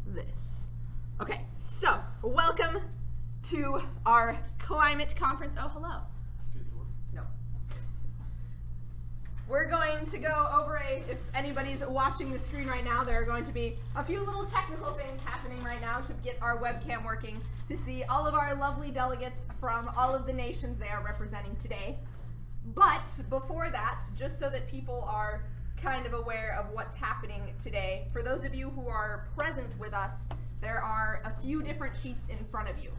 this. Okay, so welcome to our climate conference. Oh, hello. No. We're going to go over if anybody's watching the screen right now, there are going to be a few little technical things happening right now to get our webcam working to see all of our lovely delegates from all of the nations they are representing today. But before that, just so that people are kind of aware of what's happening today, for those of you who are present with us, there are a few different sheets in front of you.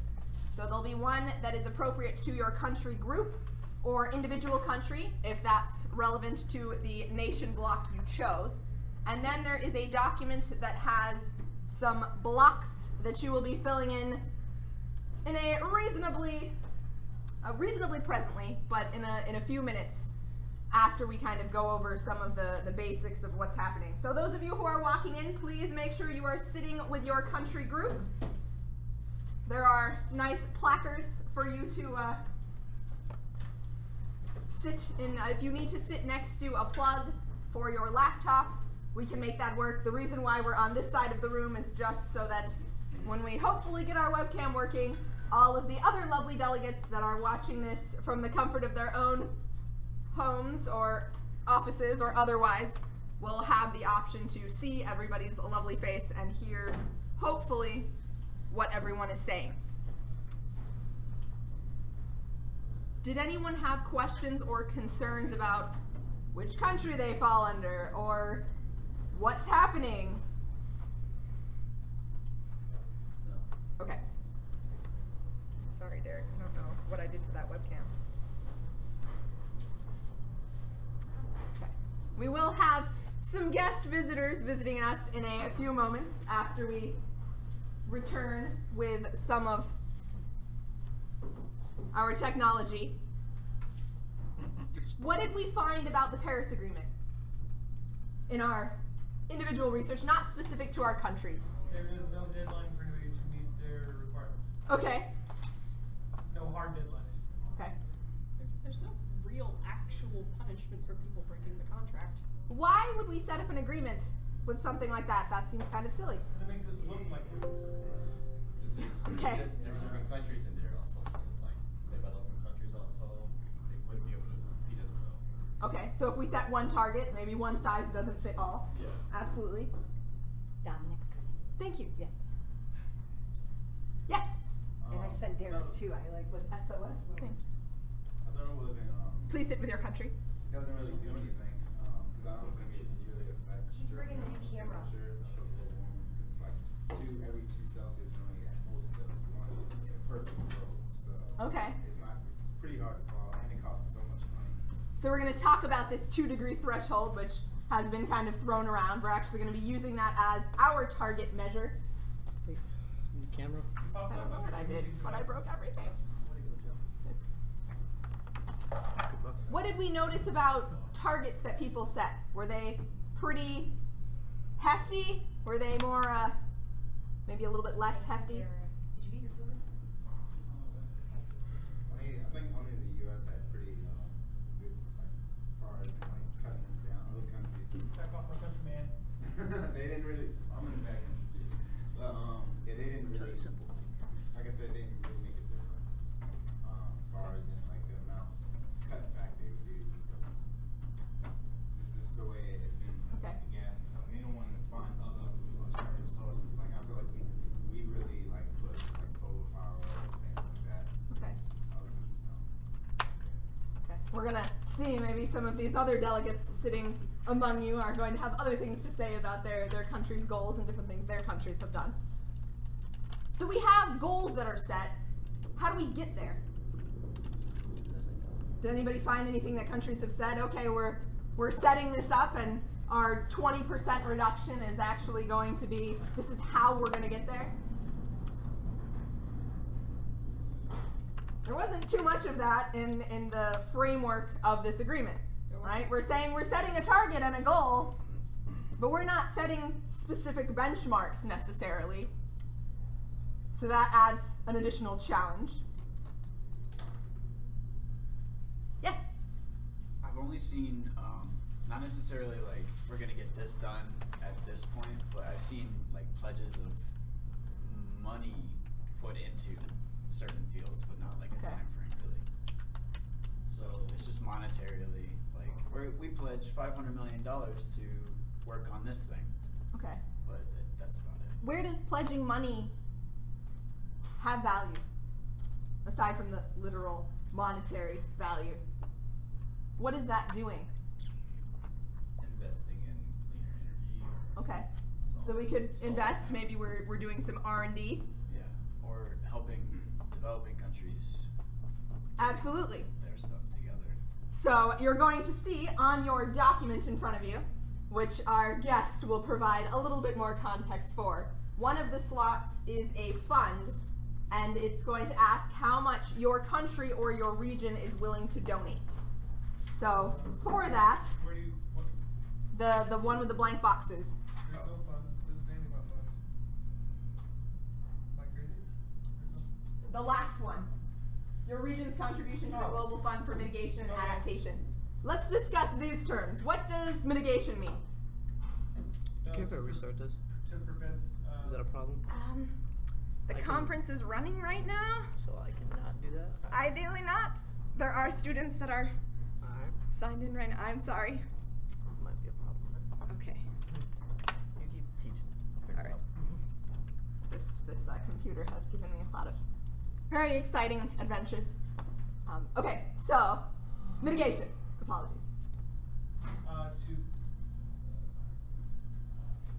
So there'll be one that is appropriate to your country group or individual country, if that's relevant to the nation block you chose. And then there is a document that has some blocks that you will be filling in a reasonably presently, but in a few minutes after we kind of go over some of the basics of what's happening. So those of you who are walking in, please make sure you are sitting with your country group. There are nice placards for you to sit in. If you need to sit next to a plug for your laptop, we can make that work. The reason why we're on this side of the room is just so that when we hopefully get our webcam working, all of the other lovely delegates that are watching this from the comfort of their own homes or offices or otherwise will have the option to see everybody's lovely face and hear, hopefully, what everyone is saying. Did anyone have questions or concerns about which country they fall under or what's happening? No. Okay. Sorry, Derek. I don't know what I did to that webcam. Okay. We will have some guest visitors visiting us in a few moments after we return with some of our technology. What did we find about the Paris Agreement in our individual research, not specific to our countries? There is no deadline for anybody to meet their requirements. Okay. No hard deadline. Okay. There's no real actual punishment for people breaking the contract. Why would we set up an agreement with something like that? That seems kind of silly. That makes it look like it. Okay. There's different countries in there also, so like developing countries also, they wouldn't be able to compete as well. Okay, so if we set one target, maybe one size doesn't fit all. Yeah. Absolutely. Dominic's coming. Thank you. Yes. Yes. And I sent Derek too. I was SOS. Okay. I thought it wasn't. Please sit with your country. It doesn't really do anything because I don't think it really affects. He's bringing a new camera. Temperature of global warming because it's like every 2 Celsius and only at most of 1 perfect world. So Okay. it's pretty hard to follow and it costs so much money. So we're going to talk about this 2-degree threshold, which has been kind of thrown around. We're actually going to be using that as our target measure. Camera. I don't know what I did, but I broke everything. What did we notice about targets that people set? Were they pretty hefty? Were they more, maybe a little bit less hefty? Did you get your food? I think only the U.S. had pretty good far as cutting down other countries. Back off my country, man. They didn't really. I'm in the back country too, but yeah, they didn't really. Like I said, they didn't really make a difference as far as in like the amount cut back they would do because this is just the way it's been. Okay. The gas and stuff. And they don't want to find other alternative sources. Like I feel like we really like push like solar power and things like that. Okay. Other countries don't. Okay. We're going to see maybe some of these other delegates sitting among you are going to have other things to say about their country's goals and different things their countries have done. So we have goals that are set. How do we get there? Did anybody find anything that countries have said, okay, we're setting this up and our 20% reduction is actually going to be, this is how we're going to get there? There wasn't too much of that in the framework of this agreement, right? We're saying we're setting a target and a goal, but we're not setting specific benchmarks necessarily. So that adds an additional challenge. Yeah? I've only seen, not necessarily like, we're going to get this done at this point, but I've seen like pledges of money put into certain fields, but not like a Okay. time frame really. So it's just monetarily, like we pledged $500 million to work on this thing, Okay. but that's about it. Where does pledging money have value? Aside from the literal monetary value. What is that doing? Investing in cleaner energy. Or Okay. So we could invest, maybe we're doing some R&D. Yeah, or helping developing countries Absolutely. their stuff together. So you're going to see on your document in front of you, which our guest will provide a little bit more context for. One of the slots is a fund, and it's going to ask how much your country or your region is willing to donate. So for that, Where do you, what, the one with the blank boxes. there's no fun, doesn't say anything about fun. Am I crazy? There's no. The last one. Your region's contribution to the Global Fund for Mitigation and Adaptation. Let's discuss these terms. What does mitigation mean? Can we restart this? To prevent, Is that a problem? The I can- conference is running right now. So I cannot do that? Ideally not. There are students that are Alright. signed in right now. I'm sorry. Might be a problem then. Okay. You keep teaching. All right. This computer has given me a lot of very exciting adventures. Okay, so mitigation. Apologies. to,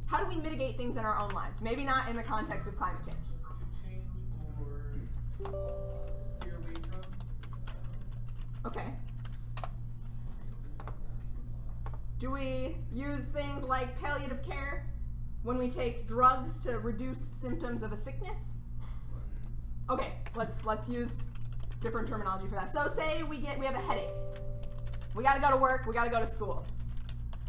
How do we mitigate things in our own lives? Maybe not in the context of climate change. to change or steer away from, Okay. Do we use things like palliative care when we take drugs to reduce symptoms of a sickness? Okay, let's use different terminology for that. So say we have a headache. We gotta go to work, we gotta go to school.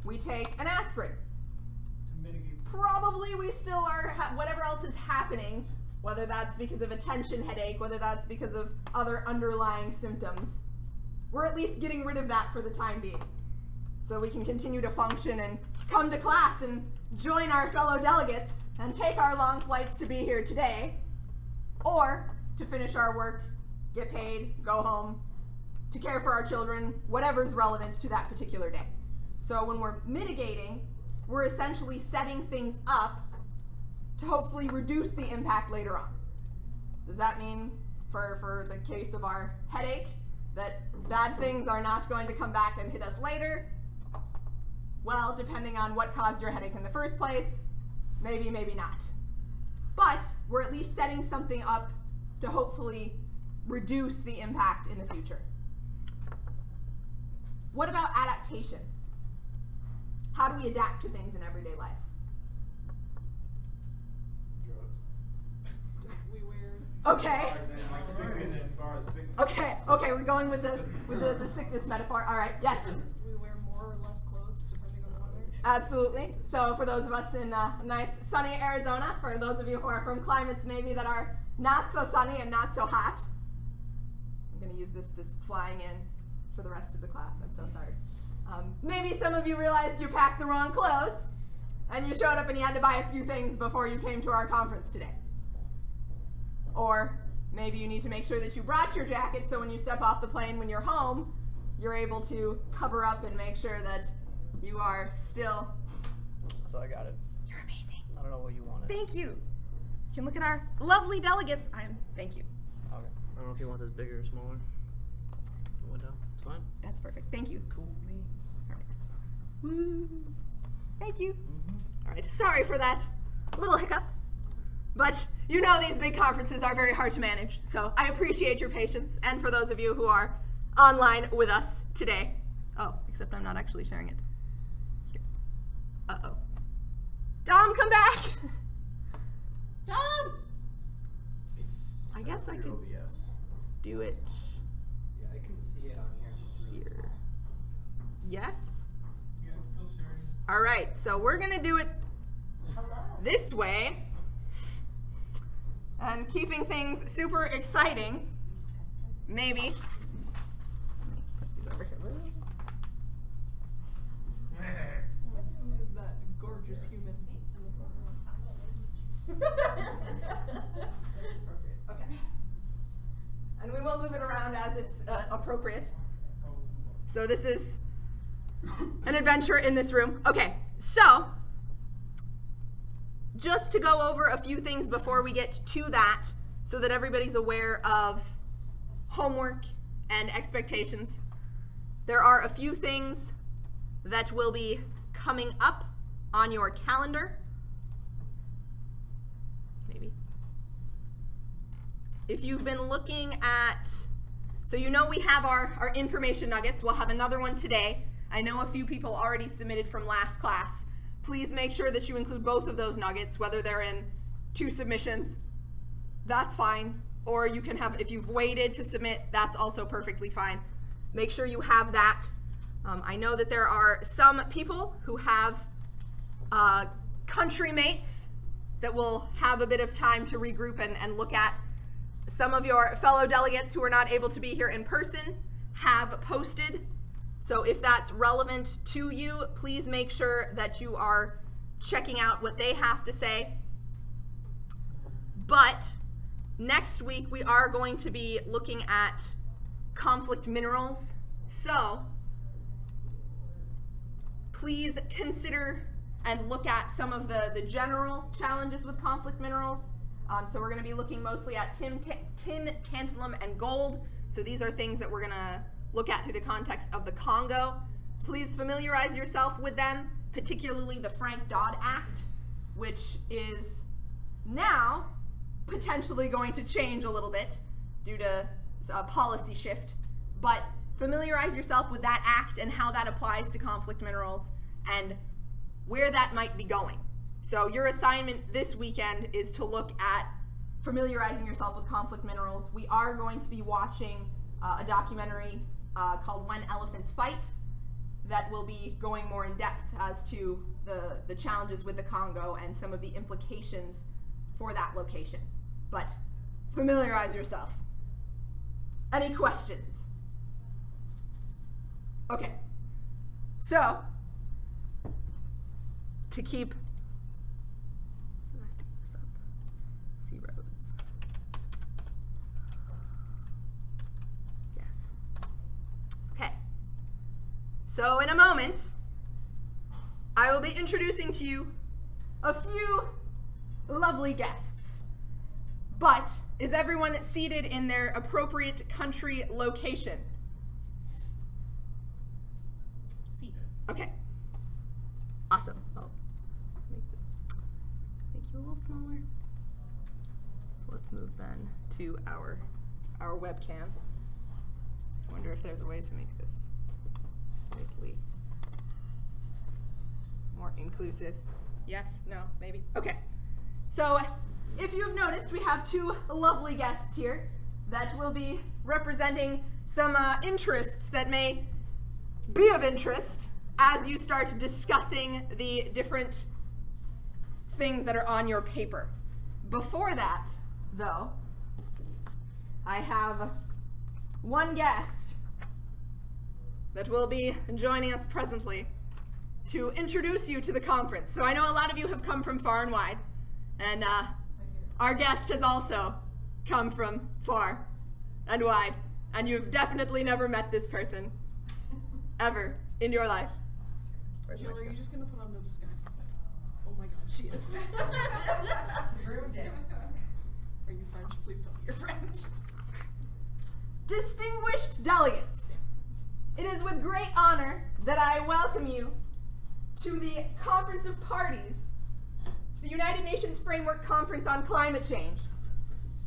We take an aspirin. to mitigate. Probably we still are, whatever else is happening, whether that's because of a tension headache, whether that's because of other underlying symptoms, we're at least getting rid of that for the time being. So we can continue to function and come to class and join our fellow delegates and take our long flights to be here today, or to finish our work, get paid, go home, to care for our children, whatever's relevant to that particular day. So when we're mitigating, we're essentially setting things up to hopefully reduce the impact later on. Does that mean, for the case of our headache, that bad things are not going to come back and hit us later? Well, depending on what caused your headache in the first place, maybe, maybe not. But we're at least setting something up to hopefully reduce the impact in the future. What about adaptation? How do we adapt to things in everyday life? Drugs. We wear Okay. As far as sickness. Okay, we're going with the sickness metaphor. All right, yes, we wear more or less clothes depending on the weather. absolutely. So for those of us in nice sunny Arizona, for those of you who are from climates maybe that are not so sunny and not so hot, I'm going to use this flying in for the rest of the class. I'm so sorry. Maybe some of you realized you packed the wrong clothes, and you showed up and you had to buy a few things before you came to our conference today. Or maybe you need to make sure that you brought your jacket so when you step off the plane when you're home, you're able to cover up and make sure that you are still... So I got it. You're amazing. I don't know what you wanted. Thank you. You can look at our lovely delegates. Thank you. Okay. I don't know if you want this bigger or smaller. The window. It's fine. That's perfect. Thank you. Cool. Me. All right. Woo. Thank you. All right. Sorry for that little hiccup. But you know these big conferences are very hard to manage, so I appreciate your patience, and for those of you who are online with us today. Oh, except I'm not actually sharing it. Here. Uh-oh. Dom, come back! Dom! It's I guess I through can- OBS. Do it Yeah, I can see it on here. It's just really here. small. Yes? Yeah, I'm still sharing. All right, so we're gonna do it this way. And keeping things super exciting, maybe. Put these over here. Who is that gorgeous human in the front row? Okay. And we will move it around as it's appropriate. So this is an adventure in this room. Okay, so just to go over a few things before we get to that so that everybody's aware of homework and expectations. There are a few things that will be coming up on your calendar. Maybe. If you've been looking at, so you know we have our information nuggets. We'll have another one today. I know a few people already submitted from last class. Please make sure that you include both of those nuggets, whether they're in 2 submissions, that's fine. Or you can have, if you've waited to submit, that's also perfectly fine. Make sure you have that. I know that there are some people who have country mates that will have a bit of time to regroup and look at. Some of your fellow delegates who are not able to be here in person have posted. So if that's relevant to you, please make sure that you are checking out what they have to say. But next week we are going to be looking at conflict minerals. So please consider and look at some of the general challenges with conflict minerals. So we're going to be looking mostly at tin, tantalum, and gold. So these are things that we're going to look at through the context of the Congo. Please familiarize yourself with them, particularly the Frank-Dodd Act, which is now potentially going to change a little bit due to a policy shift. But familiarize yourself with that act and how that applies to conflict minerals and where that might be going. So your assignment this weekend is to look at familiarizing yourself with conflict minerals. We are going to be watching a documentary called When Elephants Fight that will be going more in depth as to the challenges with the Congo and some of the implications for that location. But familiarize yourself. Any questions? Okay. So, to keep C roads. Yes. Okay. So in a moment, I will be introducing to you a few lovely guests. But is everyone seated in their appropriate country location? See. Okay. Awesome. Oh, make you a little smaller. So let's move then to our webcam. I wonder if there's a way to make this slightly more inclusive. Yes? No? Maybe? Okay. So if you've noticed, we have 2 lovely guests here that will be representing some interests that may be of interest as you start discussing the different things that are on your paper. Before that, though, I have one guest that will be joining us presently to introduce you to the conference. So I know a lot of you have come from far and wide, and our guest has also come from far and wide, and you've definitely never met this person ever in your life. Jill, are you just gonna put on a disguise? Oh my god, she is. Ruined it. Are you French? Please tell me you're French. Distinguished delegates, it is with great honor that I welcome you to the Conference of Parties, the United Nations Framework Conference on Climate Change.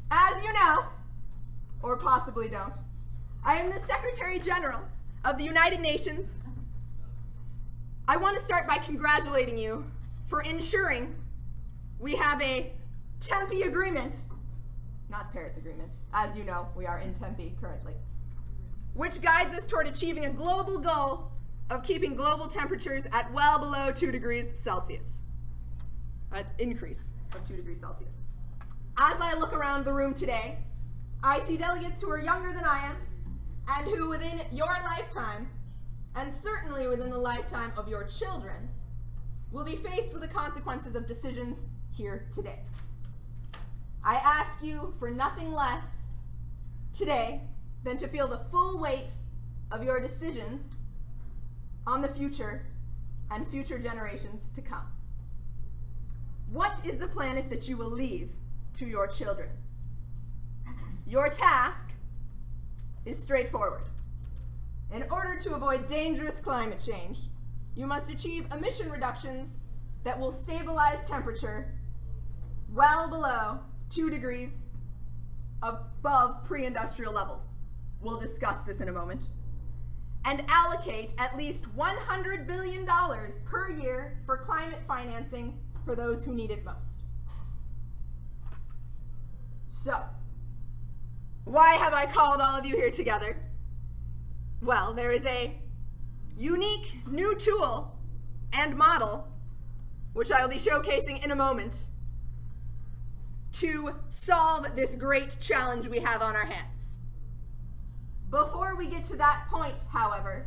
As you know, or possibly don't, I am the Secretary General of the United Nations. I want to start by congratulating you for ensuring we have a Tempe agreement, not Paris Agreement. As you know, we are in Tempe currently, which guides us toward achieving a global goal of keeping global temperatures at well below 2 degrees Celsius. An increase of 2 degrees Celsius. As I look around the room today, I see delegates who are younger than I am and who within your lifetime, and certainly within the lifetime of your children, will be faced with the consequences of decisions here today. I ask you for nothing less today than to feel the full weight of your decisions on the future and future generations to come. What is the planet that you will leave to your children? Your task is straightforward. In order to avoid dangerous climate change, you must achieve emission reductions that will stabilize temperature well below 2 degrees above pre-industrial levels. We'll discuss this in a moment. And allocate at least $100 billion per year for climate financing for those who need it most. So, why have I called all of you here together? Well, there is a unique new tool and model, which I will be showcasing in a moment, to solve this great challenge we have on our hands. Before we get to that point, however,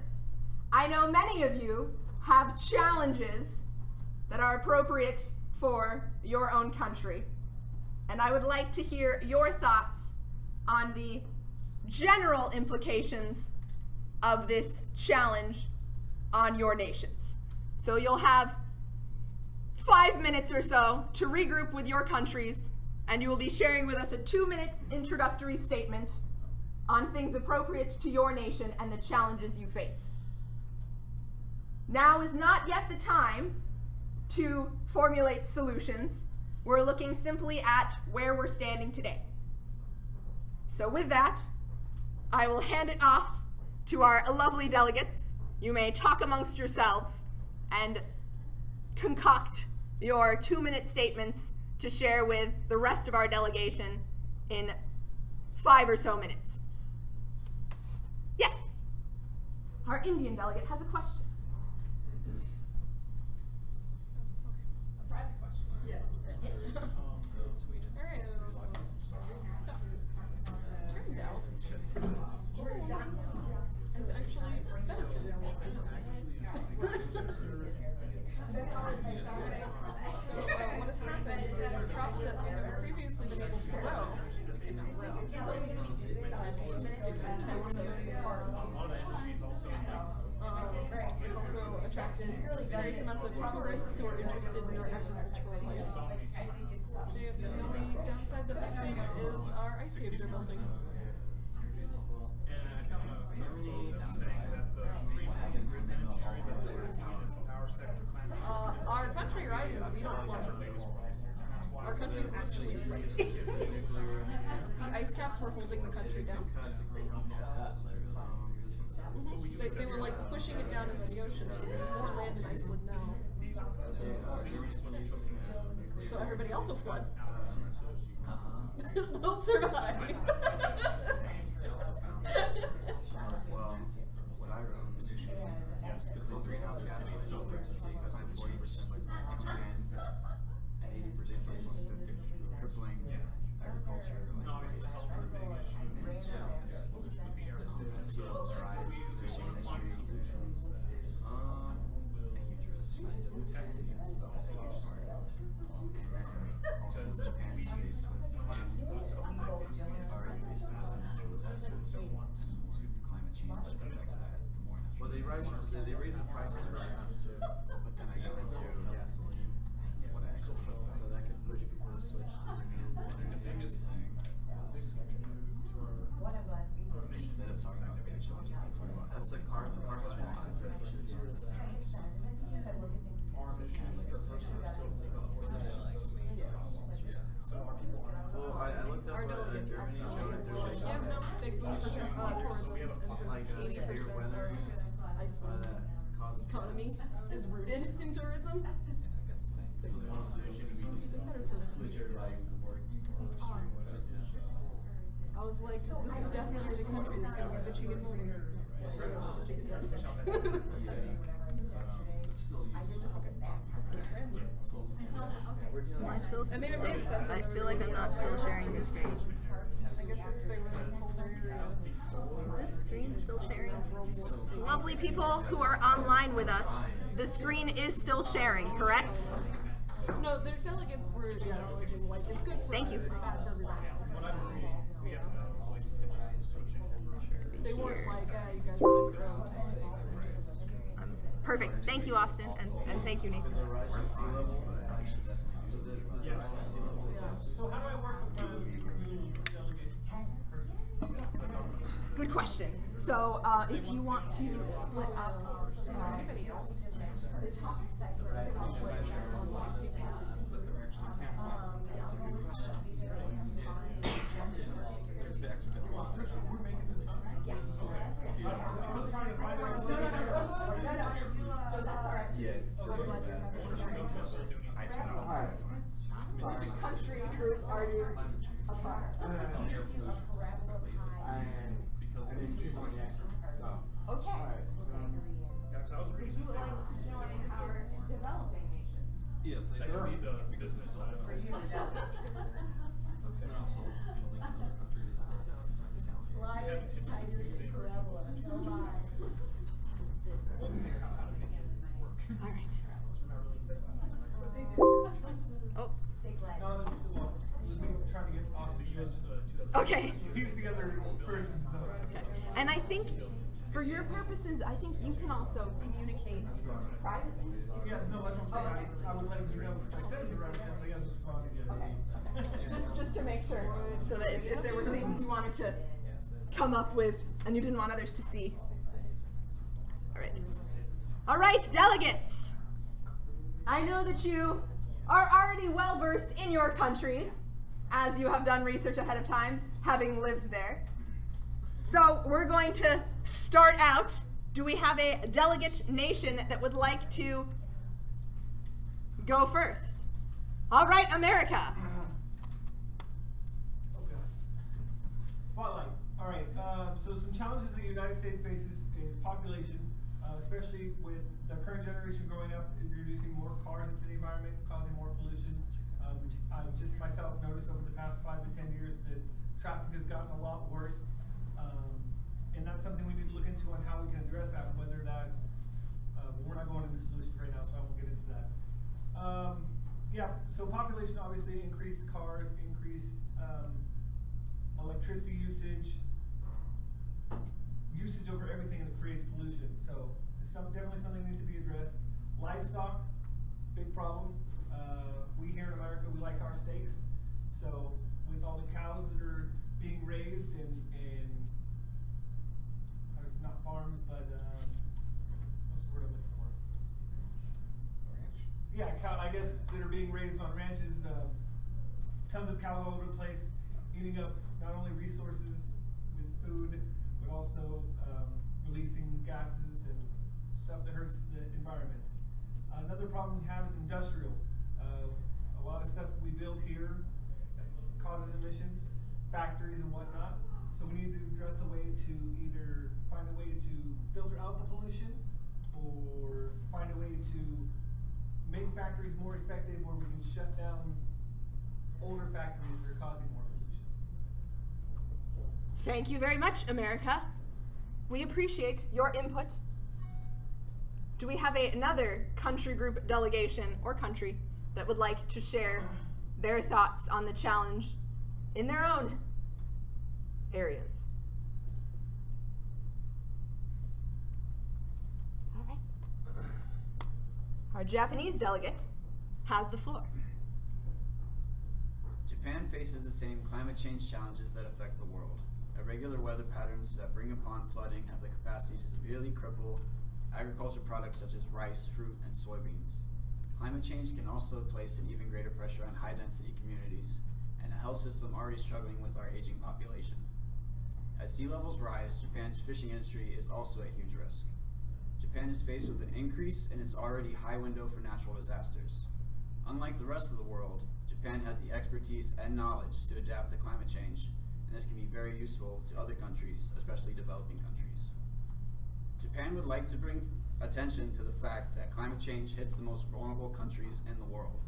I know many of you have challenges that are appropriate for your own country, and I would like to hear your thoughts on the general implications of this challenge on your nations. So you'll have 5 minutes or so to regroup with your countries, and you will be sharing with us a 2-minute introductory statement on things appropriate to your nation and the challenges you face. Now is not yet the time to formulate solutions. We're looking simply at where we're standing today. So with that, I will hand it off to our lovely delegates. You may talk amongst yourselves and concoct your 2-minute statements to share with the rest of our delegation in 5 or so minutes. Yes, our Indian delegate has a question. A private question. Yes. Alright. So, turns out, it's actually benefited more recently. So, what has happened is crops that have previously been able to grow, they can now grow. Different types of corn. It's also attracted various amounts of tourists who are interested in our agricultural life. The only downside that we face is our ice caves are melting. Our country rises, we don't flood. Our country's actually rising. The ice caps were holding the country down. They were like pushing it down into the ocean, so there's more land in Iceland now. So everybody else will flood. We'll survive. Well, what I wrote was because the greenhouse gas is so clear to see because I'm 40% and 80% crippling agriculture, like waste for the big issue. The sea levels rise, the fishing industry is a huge risk. That's a huge part. And also Japan is faced with already faced with natural disasters. Climate change affects that more natural. Well, they raise the prices really fast too. But then I go into gasoline, what I actually looked at. So that could push people to switch to It's actually saying instead of talking about the actual objects, let's talk about that's a car small. Well, I looked up Our delegates Germany actually showed that there's yeah, no, big boost for tourism, and since 80% of Iceland's economy is rooted in tourism, it's a big boost. It's been better for them. I was like, this is definitely the country that's going to be bitching and moaning. I mean, it made sense. I feel like I'm not still sharing this screen. I guess since they were in colder area. Is this screen still sharing? Lovely people who are online with us, the screen is still sharing, correct? No, their delegates we're acknowledging, like, it's good for Thank us, you. it's bad for everybody else. What I'm reading, we have no like intention of switching over shares. They weren't like, you guys are on your own type thing. They're just, Perfect. Thank you, Austin, and thank you, Nick. We're at sea level, I should definitely use it. Yeah. yeah. So how do I work with my new delegate person? Good question. So, if you want to split up, Is there anybody else? That's a good question. There's back to the We're making this up. Yes. I'm trying to find out. So that's all right. Yeah, I'm glad you're having a I turned off my phone. Which country group are you a part of? air pollution specifically. Because I didn't choose one yet. So. Okay. Yeah, 'cause I was Would reading you like to join our developing nation? Yes, I that could be the business side of it. And also building in other countries as well. We have intentions to say we're how to make it work. All right. We're not really missing anything. Oh. No, well, just me trying to get Austin US to the Okay. piece together person. So. Okay. And I think, for your purposes, I think you can also communicate privately. Yeah, no, that's what I'm saying. I was letting you know. I said it right now, so yeah, it's fine again. Just to make sure, so that if there were things you wanted to come up with and you didn't want others to see. All right. All right, delegates. I know that you are already well versed in your countries, as you have done research ahead of time, having lived there. So we're going to start out. Do we have a delegate nation that would like to go first? All right, America. Okay. Spotlight. All right. So some challenges the United States faces is population, especially with the current generation growing up, introducing more cars into the environment, causing more pollution. I just myself noticed over the past 5 to 10 years that traffic has gotten a lot worse. And that's something we need to look into on how we can address that, whether that's, we're not going into solutions right now, so I won't get into that. Yeah, so population, obviously, increased cars, increased electricity usage over everything that creates pollution. So it's definitely something that needs to be addressed. Livestock, big problem. We here in America, we like our steaks. So with all the cows that are being raised in not farms, but what's the word I'm looking for? Ranch. Yeah, I guess that are being raised on ranches. Tons of cows all over the place, eating up not only resources with food, but also releasing gases and stuff that hurts the environment. Another problem we have is industrial. A lot of stuff we build here causes emissions, factories and whatnot. So we need to address a way to either find a way to filter out the pollution or find a way to make factories more effective where we can shut down older factories that are causing more pollution. Thank you very much, America. We appreciate your input. Do we have another country group delegation or country that would like to share their thoughts on the challenge in their own areas? All right. Our Japanese delegate has the floor. Japan faces the same climate change challenges that affect the world. Irregular weather patterns that bring upon flooding have the capacity to severely cripple agriculture products such as rice, fruit, and soybeans. Climate change can also place an even greater pressure on high-density communities and a health system already struggling with our aging population. As sea levels rise, Japan's fishing industry is also a huge risk. Japan is faced with an increase in its already high window for natural disasters. Unlike the rest of the world, Japan has the expertise and knowledge to adapt to climate change, and this can be very useful to other countries, especially developing countries. Japan would like to bring attention to the fact that climate change hits the most vulnerable countries in the world.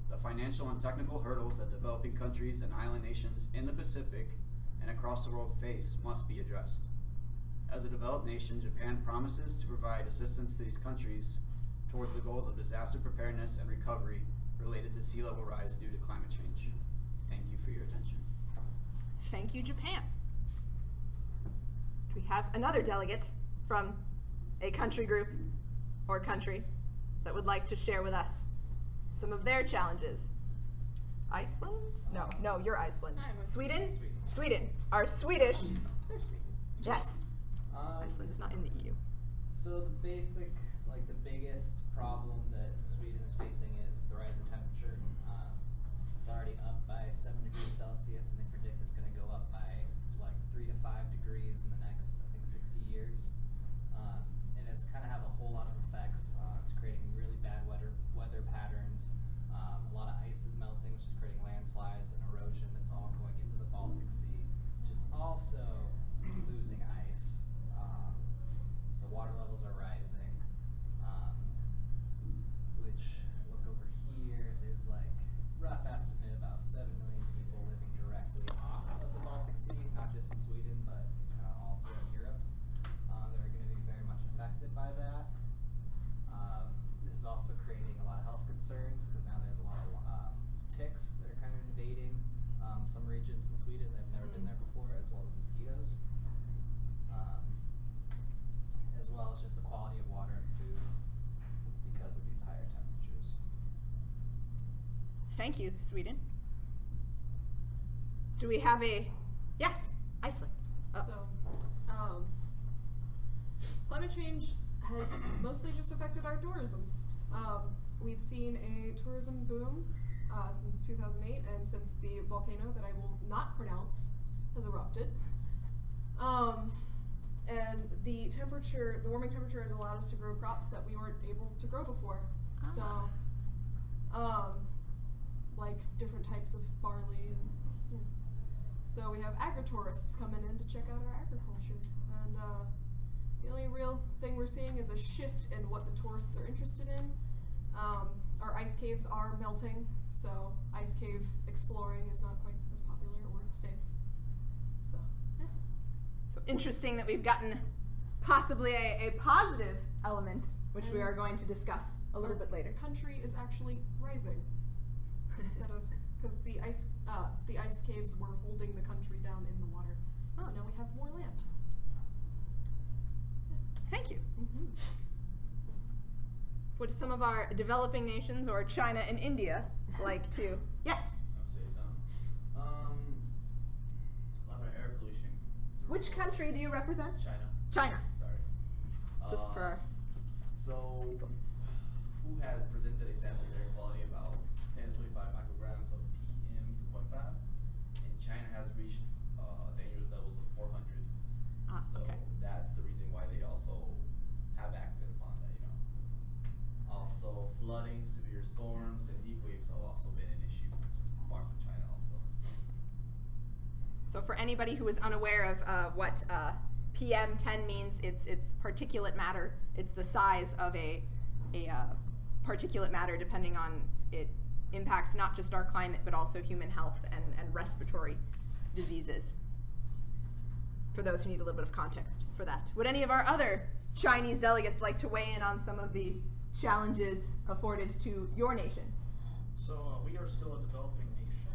The financial and technical hurdles that developing countries and island nations in the Pacific and across the world face must be addressed. As a developed nation, Japan promises to provide assistance to these countries towards the goals of disaster preparedness and recovery, related to sea level rise due to climate change. Thank you for your attention. Thank you, Japan. Do we have another delegate from a country group or country that would like to share with us some of their challenges? Iceland? No, you're Iceland. Sweden? Sweden. Our Swedish. They're Sweden. Yes. Iceland is not in the EU. So the basic, like the biggest problem that Sweden is facing is the rise in temperature. It's already up by 7 degrees Celsius, and they predict it's going to go up by like 3 to 5 degrees in the next, I think, 60 years. And it's kind of have a whole lot of effects. It's creating really bad weather patterns. A lot of ice is melting, which is creating landslides and erosion that's all going into the Baltic Sea, which is also losing ice. So water levels are rising, which, look over here, there's like, rough estimate, about 7 million people living directly off of the Baltic Sea, not just in Sweden, but kind of all throughout Europe. They're going to be very much affected by that. This is also creating a lot of health concerns, because now there's a lot of ticks that are kind of invading some regions in Sweden that have never been there before, as well as mosquitoes. As well as just the quality of water and food because of these higher temperatures. Thank you, Sweden. Do we have a... Yes, Iceland. Oh. So, climate change has mostly just affected our tourism. We've seen a tourism boom since 2008 and since the volcano that I will not pronounce has erupted. And the warming temperature has allowed us to grow crops that we weren't able to grow before. So, like different types of barley. And, yeah. So we have agri-tourists coming in to check out our agriculture. And the only real thing we're seeing is a shift in what the tourists are interested in. Our ice caves are melting, so ice cave exploring is not quite as popular or safe. So, yeah. So interesting that we've gotten possibly a positive element, which we are going to discuss a little bit later. Country is actually rising instead of, because the ice caves were holding the country down in the water. So now we have more land. Thank you. What do some of our developing nations, or China and India, like to? Yes. I'll say some. A lot of air pollution. Which country do you represent? China. China. Sorry. Just for. So, who has presented a sample of air quality about 10 to 25 micrograms of PM2.5, and China has reached dangerous levels of 400. So Okay. that's the reason why they also have acted upon that, you know. Also, flooding, severe storms, and heat waves have also been an issue, which is far from China also. So for anybody who is unaware of what PM10 means, it's particulate matter. It's the size of a particulate matter, depending on it impacts not just our climate, but also human health and respiratory diseases. For those who need a little bit of context for that. Would any of our other Chinese delegates like to weigh in on some of the challenges afforded to your nation? So we are still a developing nation.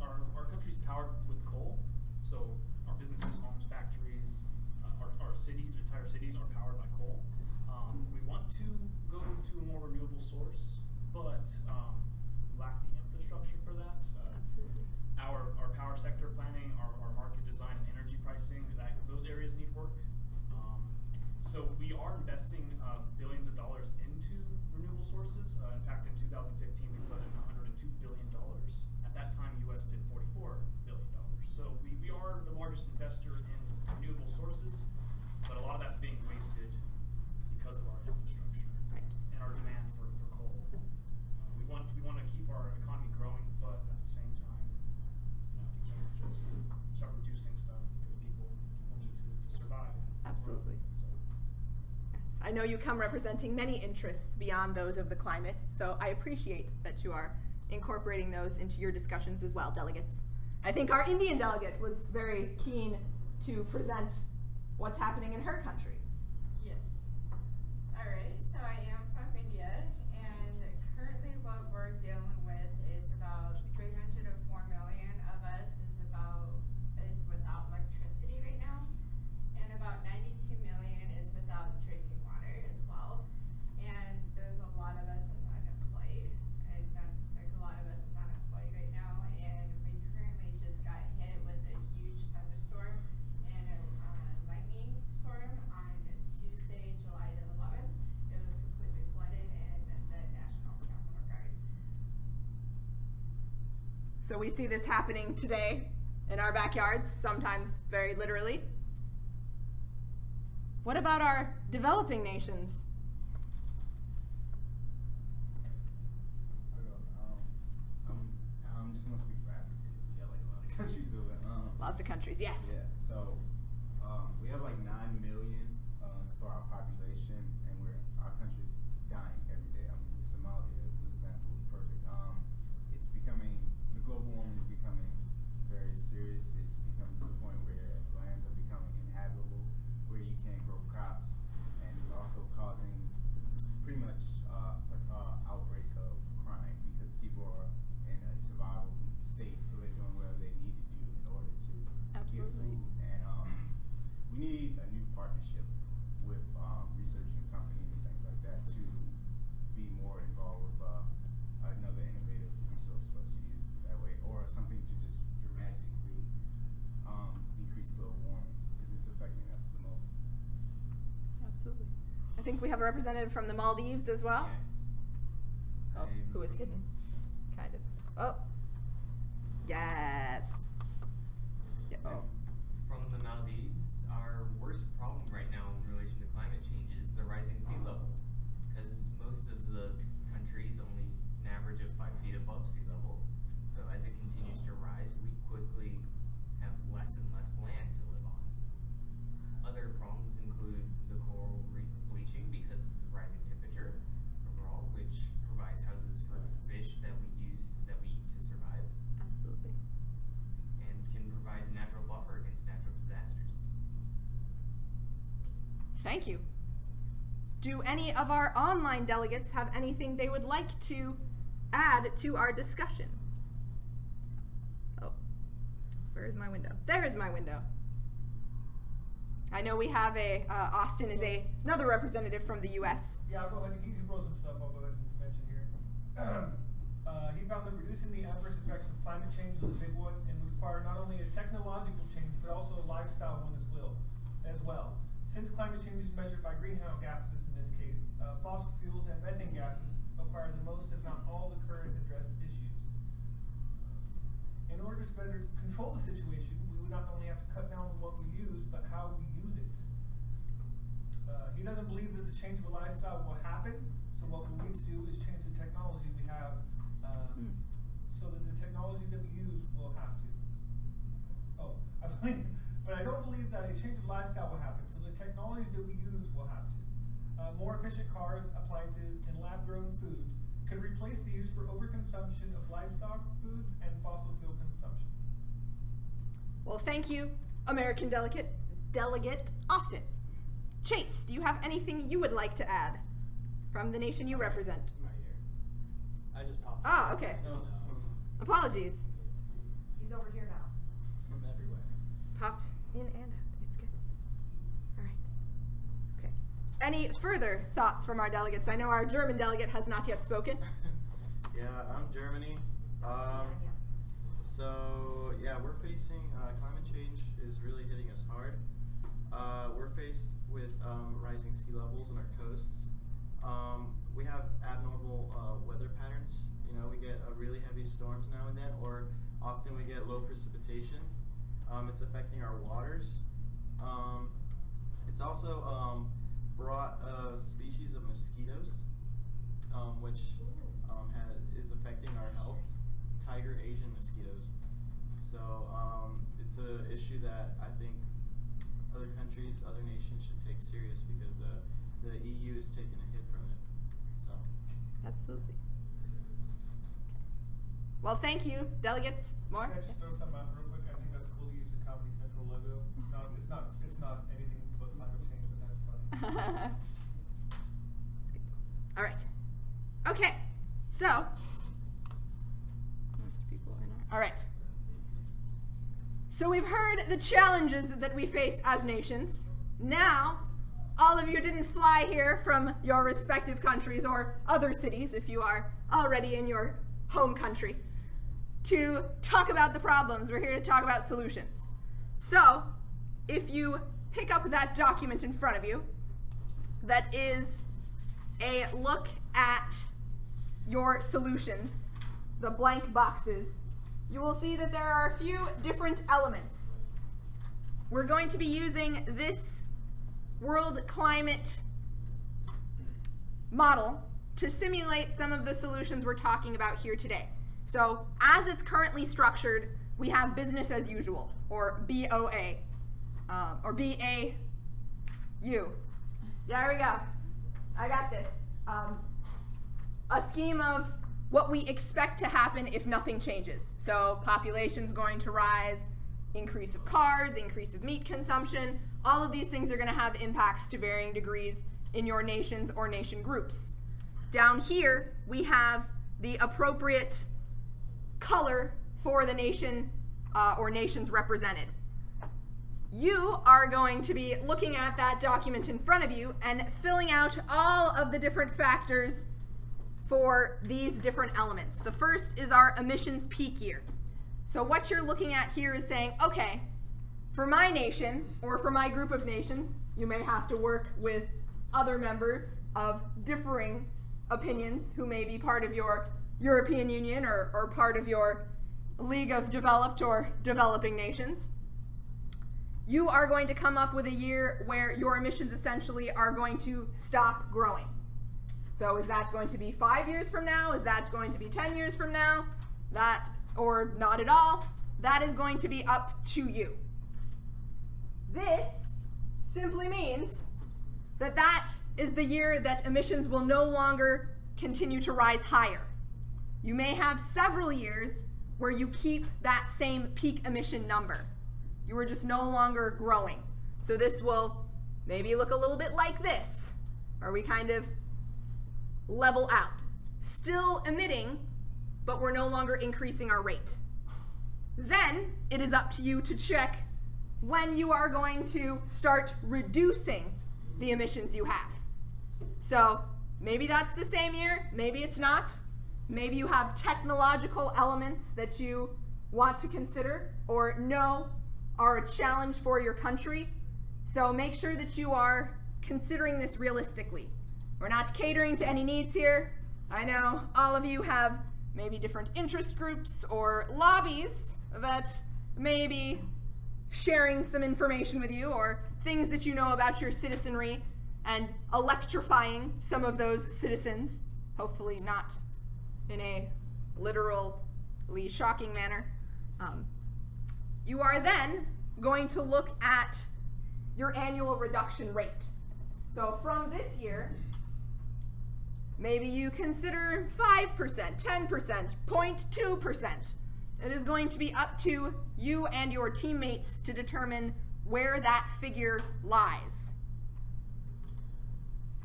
Our country's powered with coal. So our businesses, homes, factories, our cities, entire cities are powered by coal. We want to go to a more renewable source, but we lack the infrastructure for that. Absolutely. Our power sector planning, our market design and energy pricing, those areas need work. So we are investing billions of dollars into renewable sources. In fact, in 2015, we put in $102 billion. At that time, U.S. did $44 billion. So we are the largest investor in renewable sources, but a lot of that's being wasted because of our infrastructure and our demand for coal. We want to keep our economy growing, but at the same time, we can't just start reducing stuff because people need to survive. Absolutely. I know you come representing many interests beyond those of the climate, so I appreciate that you are incorporating those into your discussions as well, delegates. I think our Indian delegate was very keen to present what's happening in her country. Yes. All right, so I am from India, and currently what we're So we see this happening today in our backyards, sometimes very literally. What about our developing nations? I'm just gonna speak for Africa. We have like a lot of countries over. Lots of countries, yes. Yeah. So we have like 9 million for our population, and our country's dying every day. I mean, Somalia, this example is perfect. It's becoming, the global warming is becoming very serious. It's becoming to the point where lands are becoming inhabitable, where you can't grow crops, and it's also causing pretty much outbreak of crime because people are in a survival state, so they're doing whatever they need to do in order to get food. And we need a new partnership with researching companies and things like that to be more involved with another innovative resource for us to use that way, or something to just dramatically decrease global warming because it's affecting us the most. Absolutely. I think we have a representative from the Maldives as well. Yes. Oh, who is hidden? Kind of. Oh. Yes. Yeah. Oh. From the Maldives, our worst problem right now in relation to climate change is the rising sea level. Because most of the countries only an average of 5 feet above sea level. So as it continues to rise, we quickly have less and less land to live on. Other problems include the coral reef bleaching because of the rising temperature overall, which provides houses for fish that we eat to survive. Absolutely. And can provide a natural buffer against natural disasters. Thank you. Do any of our online delegates have anything they would like to add to our discussion? Oh, where is my window? There is my window. I know we have Austin is another representative from the U.S. Yeah, I'll go ahead. He wrote some stuff I'll go ahead and mention here. He found that reducing the adverse effects of climate change is a big one and would require not only a technological change but also a lifestyle one as well. Since climate change is measured by greenhouse gases in this case, fossil fuels and methane gases acquire the most, if not all, the current addressed issues. In order to better control the situation, we would not only have to cut down on what we use, but how we use it. He doesn't believe that the change of a lifestyle will happen, so what we need to do is change the technology we have so that the technology that we use will have to. But I don't believe that a change of lifestyle will happen, so the technology that we use will have to. More efficient cars, appliances, and lab-grown foods could replace the use for overconsumption of livestock foods and fossil fuel consumption. Well, thank you, American Delegate Austin. Chase, do you have anything you would like to add from the nation you represent? I'm right here. I just popped. Ah, okay. No. Apologies. He's over here now. I'm everywhere. Popped in and out. It's good. All right. Okay. Any further thoughts from our delegates? I know our German delegate has not yet spoken. Yeah, I'm Germany. So yeah, we're facing climate change is really hitting us hard. We're faced with rising sea levels in our coasts. We have abnormal weather patterns. You know, we get really heavy storms now and then, or often we get low precipitation. It's affecting our waters. It's also brought a species of mosquitoes, which is affecting our health. Tiger Asian mosquitoes. So it's an issue that I think other countries, other nations should take serious because the EU is taking a hit from it. So. Absolutely. Well, thank you, delegates. More? Can I just throw something out real quick? I think that's cool to use the Comedy Central logo. It's not anything but climate change, but that's fun. All right. Okay. So. All right. So we've heard the challenges that we face as nations. Now, all of you didn't fly here from your respective countries or other cities, if you are already in your home country, to talk about the problems. We're here to talk about solutions. So, if you pick up that document in front of you, that is a look at your solutions, the blank boxes you will see that there are a few different elements. We're going to be using this world climate model to simulate some of the solutions we're talking about here today. So as it's currently structured, we have business as usual, or BOA, or BAU. There we go. I got this. A scheme of what we expect to happen if nothing changes. So population's going to rise, increase of cars, increase of meat consumption. All of these things are going to have impacts to varying degrees in your nations or nation groups. Down here, we have the appropriate color for the nation or nations represented. You are going to be looking at that document in front of you and filling out all of the different factors for these different elements. The first is our emissions peak year. So what you're looking at here is saying, okay, for my nation or for my group of nations, you may have to work with other members of differing opinions who may be part of your European Union or part of your League of Developed or Developing Nations. You are going to come up with a year where your emissions essentially are going to stop growing. So is that going to be 5 years from now? Is that going to be 10 years from now? That, or not at all? That is going to be up to you. This simply means that that is the year that emissions will no longer continue to rise higher. You may have several years where you keep that same peak emission number. You are just no longer growing. So this will maybe look a little bit like this, where we kind of level out. Still emitting, but we're no longer increasing our rate. Then it is up to you to check when you are going to start reducing the emissions you have. So maybe that's the same year, maybe it's not. Maybe you have technological elements that you want to consider or know are a challenge for your country. So make sure that you are considering this realistically. We're not catering to any needs here. I know all of you have maybe different interest groups or lobbies that may be sharing some information with you or things that you know about your citizenry and electrifying some of those citizens, hopefully not in a literally shocking manner. You are then going to look at your annual reduction rate. So from this year, maybe you consider 5%, 10%, 0.2%. It is going to be up to you and your teammates to determine where that figure lies.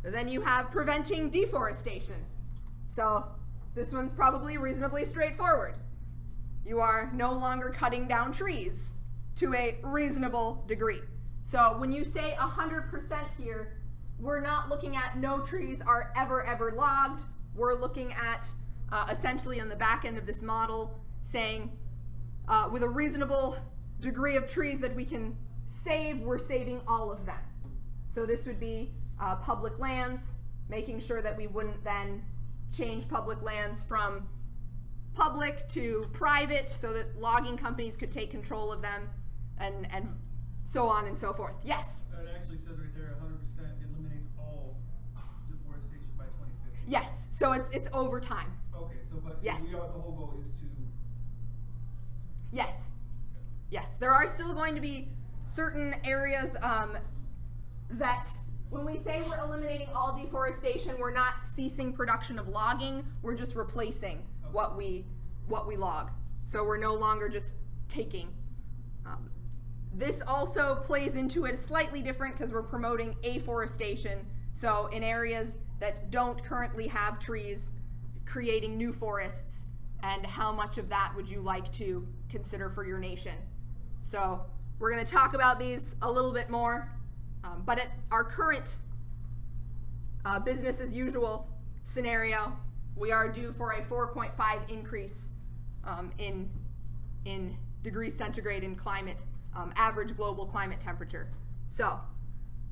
Then you have preventing deforestation. So this one's probably reasonably straightforward. You are no longer cutting down trees to a reasonable degree. So when you say 100% here, we're not looking at no trees are ever logged. We're looking at essentially on the back end of this model saying with a reasonable degree of trees that we can save, we're saving all of them. So this would be public lands, making sure that we wouldn't then change public lands from public to private so that logging companies could take control of them and so on and so forth. Yes? It actually says right there 100% eliminates all deforestation by 2050. Yes, so it's over time. Okay, so but yes. The whole goal is to... Yes. Yes, there are still going to be certain areas that when we say we're eliminating all deforestation, we're not ceasing production of logging, we're just replacing what we log. So we're no longer just taking. This also plays into it slightly different because we're promoting afforestation. So in areas that don't currently have trees, creating new forests, and how much of that would you like to consider for your nation? So we're going to talk about these a little bit more, but at our current business as usual scenario, we are due for a 4.5 increase in degrees centigrade in climate, average global climate temperature. So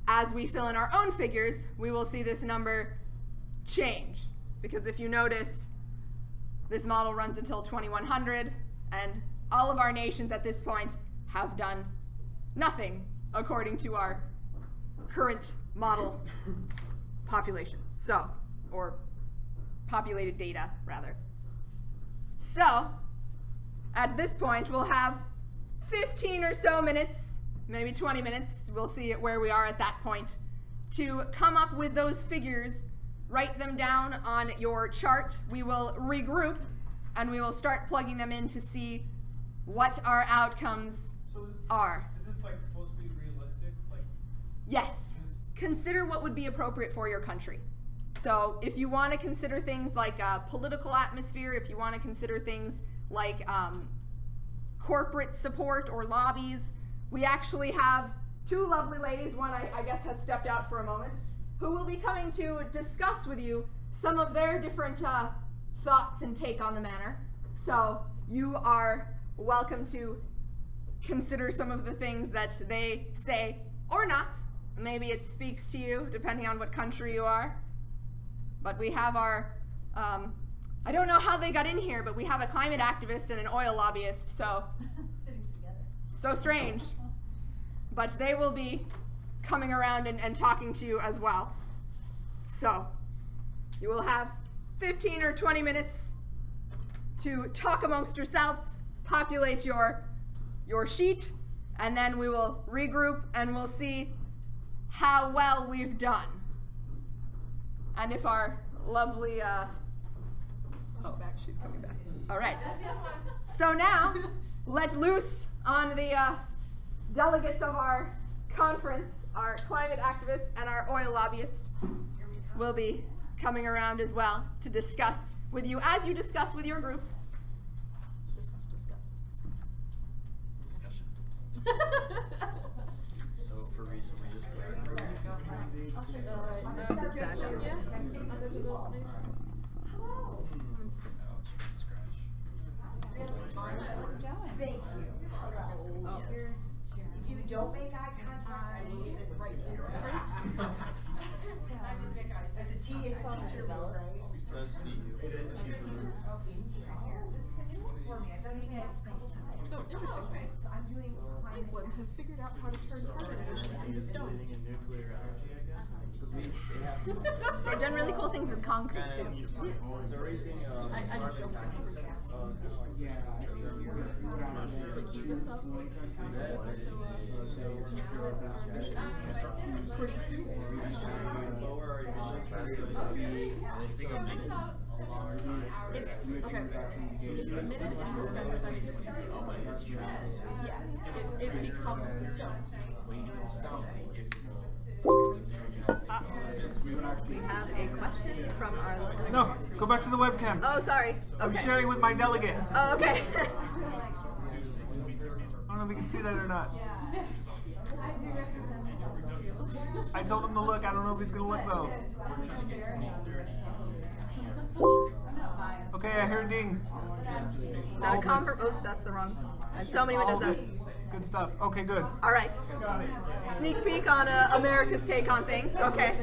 as we fill in our own figures, we will see this number change, because if you notice, this model runs until 2100, And all of our nations at this point have done nothing according to our current model population. So, or populated data, rather. So, at this point, we'll have 15 or so minutes, maybe 20 minutes, we'll see where we are at that point, to come up with those figures, write them down on your chart. We will regroup, and we will start plugging them in to see what our outcomes are. Is this like supposed to be realistic? Like, yes. Consider what would be appropriate for your country. So if you want to consider things like political atmosphere, if you want to consider things like corporate support or lobbies, we actually have two lovely ladies, one I guess has stepped out for a moment, who will be coming to discuss with you some of their different thoughts and take on the matter. So you are welcome to consider some of the things that they say or not. Maybe it speaks to you, depending on what country you are. But we have our, I don't know how they got in here, but we have a climate activist and an oil lobbyist, so. Sitting together. So strange. But they will be coming around and talking to you as well. So, you will have 15 or 20 minutes to talk amongst yourselves, populate your sheet, and then we will regroup and we'll see how well we've done. And if our lovely, she's coming back. All right. So now, let loose on the delegates of our conference, our climate activists and our oil lobbyists will be coming around as well to discuss with you, as you discuss with your groups. Discussion. So for reason we just Thank you. Hello. Yes. If you don't make eye contact, I will sit right there. As a teacher, though, right? try to see you. Okay. Oh, this is a new one for me. I've done these guys a couple times. So interesting, right? So I'm doing Iceland has figured out how to turn carbon emissions into stone. They've done really cool things with concrete too. I just discovered this. This up pretty soon. It's okay. It's emitted in the sense that it becomes the stone. We have a question from our listener. no, go back to the webcam. Oh, sorry. I'm Okay. sharing with my delegate. Oh, okay. I don't know if we can see that or not. I told him to look. I don't know if he's going to look, though. Okay, I heard ding. Not a conference. Oops, that's the wrong. I have so many windows up. Good stuff. Okay, good. All right. Sneak peek on America's take on things. Okay.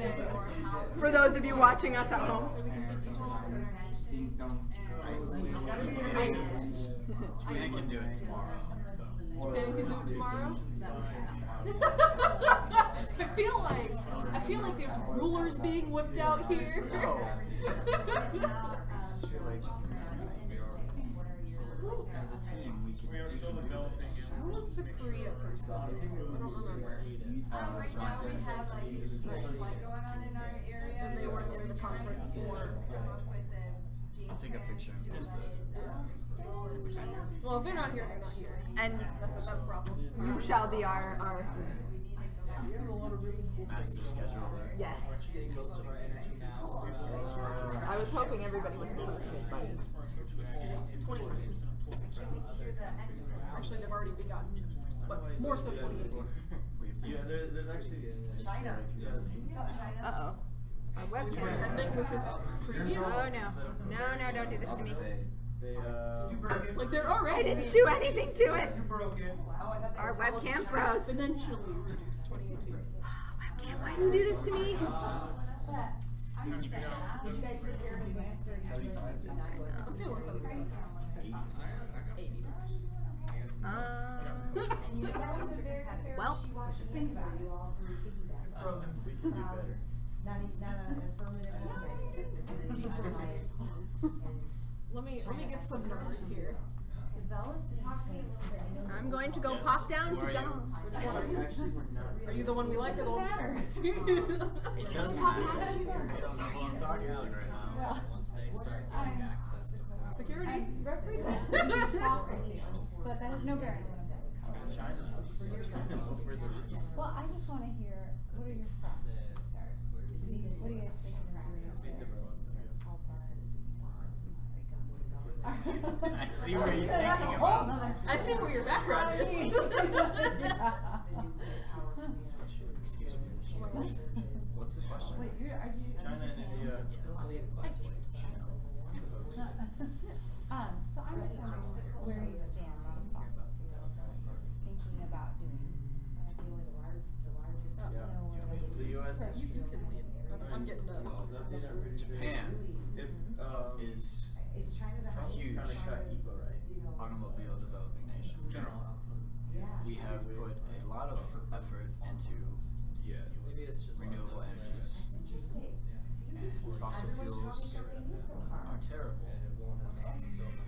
For those of you watching us at home. Japan can do it tomorrow. Japan can do it tomorrow? I feel like there's rulers being whipped out here. I just feel like as a team we can. We are still developing. Who was the Korea person? I don't remember. Right now we have like a huge fight going on in our area. And they weren't in the conference to for. come up with a I'll take a picture and post it. Well, if they're not here, they're not here. And That's a problem. you shall be our Master schedule there. yes. Getting most of our energy now. I was hoping everybody would post it, but 2018. Actually, they've already begun. But more so 2018. Yeah, there's actually China. uh-oh. Our webcam. Pretending this is previous. Oh no. No, don't do this to me. they You broke it. Like they're I already didn't do anything to it. You broke it. Our webcam froze. exponentially reduced 2018. Webcam, why do you do this to me? I'm just saying, did you guys prepare in advance or you guys not going I'm feeling 75. 80. help. She watches things about you all through piggyback. We can do better. Not an affirmative Let me get some numbers here. Develop to talk to me a little bit. I know I'm going to go pop down to Dom. Which one are you? Actually, we're not. Are you the one we like or the one we don't? It doesn't matter. I don't know who I'm talking to right now. Once they start getting access to Security. I represent but that has no bearing on that. Well, I just want to hear, what are your thoughts to start? What do you guys think of I see where you're thinking about. I see where your background is. Excuse me. What's the question? Wait, are you? China and India. So I'm just wondering where you stand on fossil fuels, thinking about doing. The U.S. I'm getting Japan is huge trying to cut EPA, right? automobile developing nation. We have put a lot of effort into renewable energies, and fossil fuels are terrible.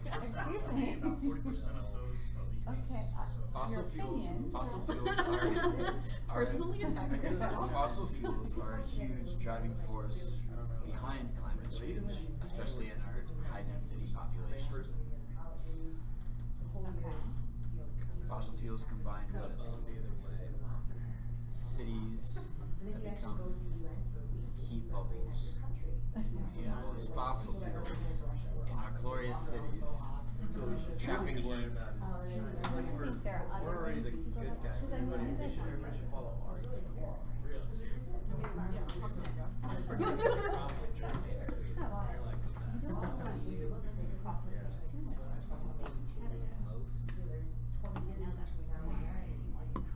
Excuse me. About 40% of those Okay. Fossil fuels are personally attacked. Fossil fuels are a huge driving force behind climate change, especially in our high-density populations. Okay. Fossil fuels combined with cities that become heat bubbles. You have all these fossil fuels in our glorious cities, trapping heat. I think there are other ways to go about it. Because I mean, you guys Everybody should follow ours. So, you don't want to look at this fossil fuels too much.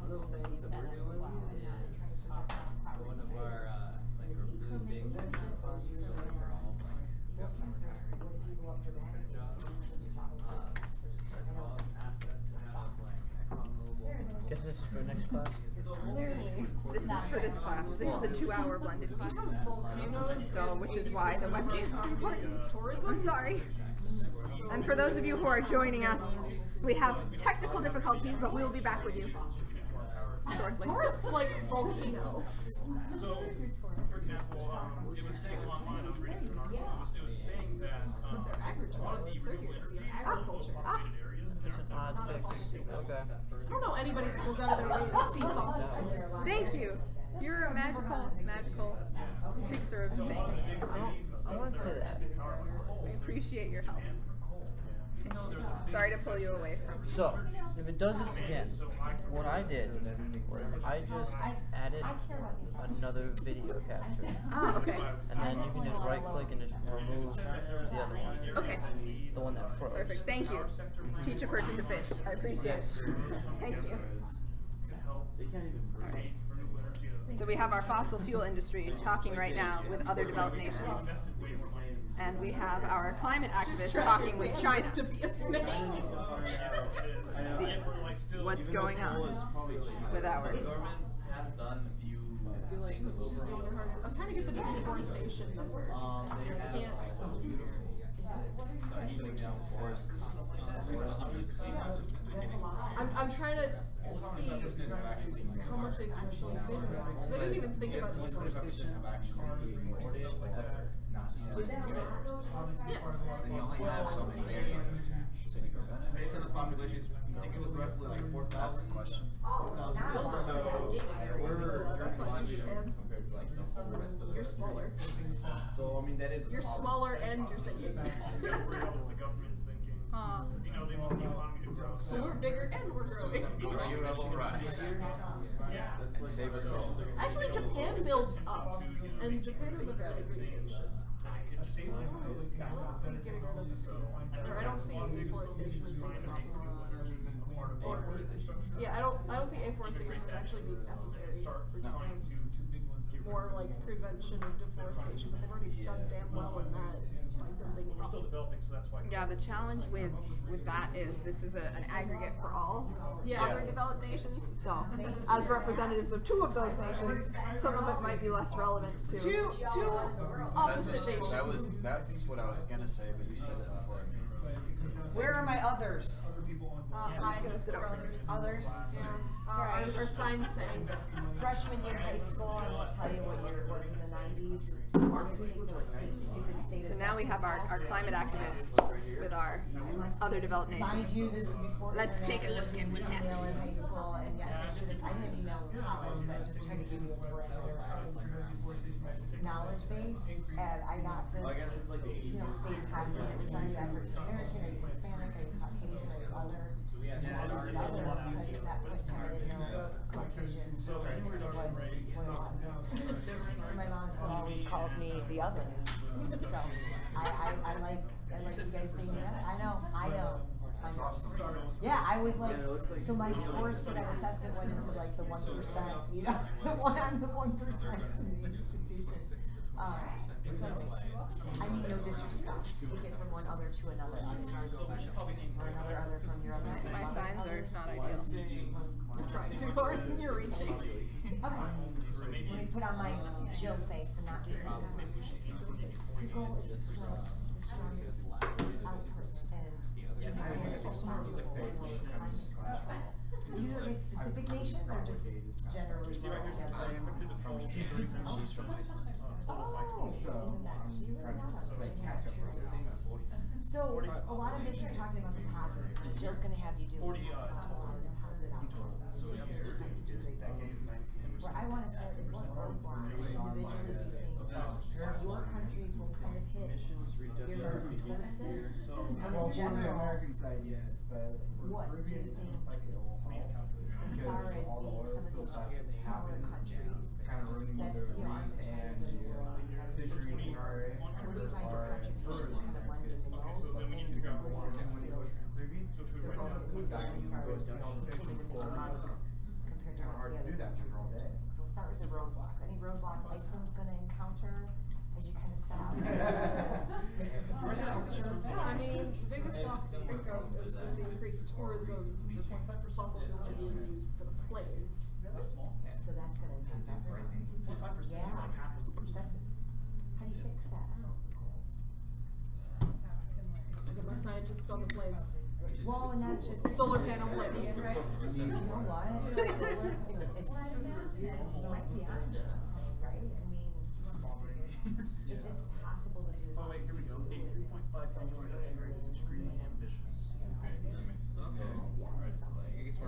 Little things that we're doing is one of our like our really big pension funds, so like for all like government retirees, kind of jobs, just to develop assets and have like ExxonMobil. Guess this is for next class. Literally. This is for this class. This is a 2-hour blended class. Volcanoes. So, which is why the webcam is important. Tourism. I'm sorry. And for those of you who are joining us, we have technical difficulties, but we will be back with you shortly. Taurus is like volcanoes. So, for example, it was saying online, I was reading an article, it was saying that But they're a lot of agriculture. the renewable Circuits, energies yeah, are agriculture. populated areas, and they're Odd Not a fix. fossil fuel. Okay. I don't know anybody that goes out of their way to see fossil fuels. Thank you. You're a magical fixer of things. I want to say that. I appreciate your help. Sorry to pull you away from. So, if it does this again, what I did was I just added another video capture. Ah, okay. And then you can just right click and just remove the other one. Okay. The one that froze. Perfect. Thank you. Teach a person to fish. I appreciate it. Thank you. They can't even prove. So we have our fossil fuel industry talking right now with other developed nations. And we have our climate activists talking with China. To be a snake. What's going on with ours? The government has done a few. I feel like she's doing her hardest. I'm trying to get the deforestation number. They have Can't. like some beautiful shutting down forests. I'm trying to see how much they've actually been doing. Because I didn't even think about deforestation. Have actually deforestation efforts, not just deforestation. Yeah. So you only have so many areas. So you prevent it. Based on the population, I think it was roughly like 4,000. That's the question. That's not huge, and compared to like the whole rest of the. you're smaller. So I mean that is. You're smaller and you're sinking. the government's thinking. You know, they want the economy to grow. So we're bigger and we're growing. Gucci level rise. And save us all. Actually, Japan builds up, and Japan is a very green nation. I don't see getting rid of, or I don't see afforestation as being a problem. Yeah, I don't see afforestation as actually being necessary for Japan. More like prevention of deforestation, but they've already done damn well in that. We're still developing, so that's why. Yeah, the challenge with that is this is an aggregate for all other developed nations. So, as representatives of 2 of those nations, some of it might be less relevant to two opposite nations. That's what I was gonna say, but you said it before me. Where are my others? Others. Yeah. Our signs saying Freshman year high school, I won't tell you what year it was in the 90s. Stupid status. So now we have our climate activists with our other developed nations. Mind you, this was before Let's take a look at what's email happening. in high school, and yes, I should have. I didn't email in college, but just trying to give you a parameter knowledge base. And I got this, state test, and it was on you African American, are you Hispanic, are you Caucasian, are you other? Because that point in time I didn't know Caucasian was what it was. So my mom still always calls me the other. So I like you guys being there. I know. That's awesome. Yeah, I was like, so my scores for that assessment went into like the 1%, you know, I'm the 1% in the institution. I mean, no disrespect. Take it from one other to another. Or another other from your other. My signs are not ideal. you're trying too hard and you're reaching. Okay. Let me put on my Jill face and not be the goal is to grow the strongest output and you have specific nations or just generally? See right here, it says unexpected default. She's from Iceland. So a lot of this is talking about the positive. Jill's going to have you do 40 so where I want to start is what roadblocks individually do you think your countries will kind of hit your towards this? And in general, American side, yes, but what do you think as far as being some of these smaller countries kind of running that, their you know, reefs China's and in the world, fisheries are where do you find your contributions kind of blending the most so then we need to figure out and what where do you feel So should we the write most down? efficient as far as continuing to make your mark compared to what the other countries are doing? So we'll start with the roadblocks. Any roadblocks Iceland's going to encounter as you kind of set out to make this a part of culture? I mean, the biggest block to think of is with the increased tourism, the fossil fuels are being used for the planes. That's small. So that's going to impact everyone. 0.5% is like half of the percent. How do you fix that? Look at my scientists on the planes. Well, and that's just Solar panel planes. You know what? It's you might be onto something, right? I mean, if it's possible to do as Oh much wait, as here we we go. do A 3.5 billion reduction rate is extremely ambitious.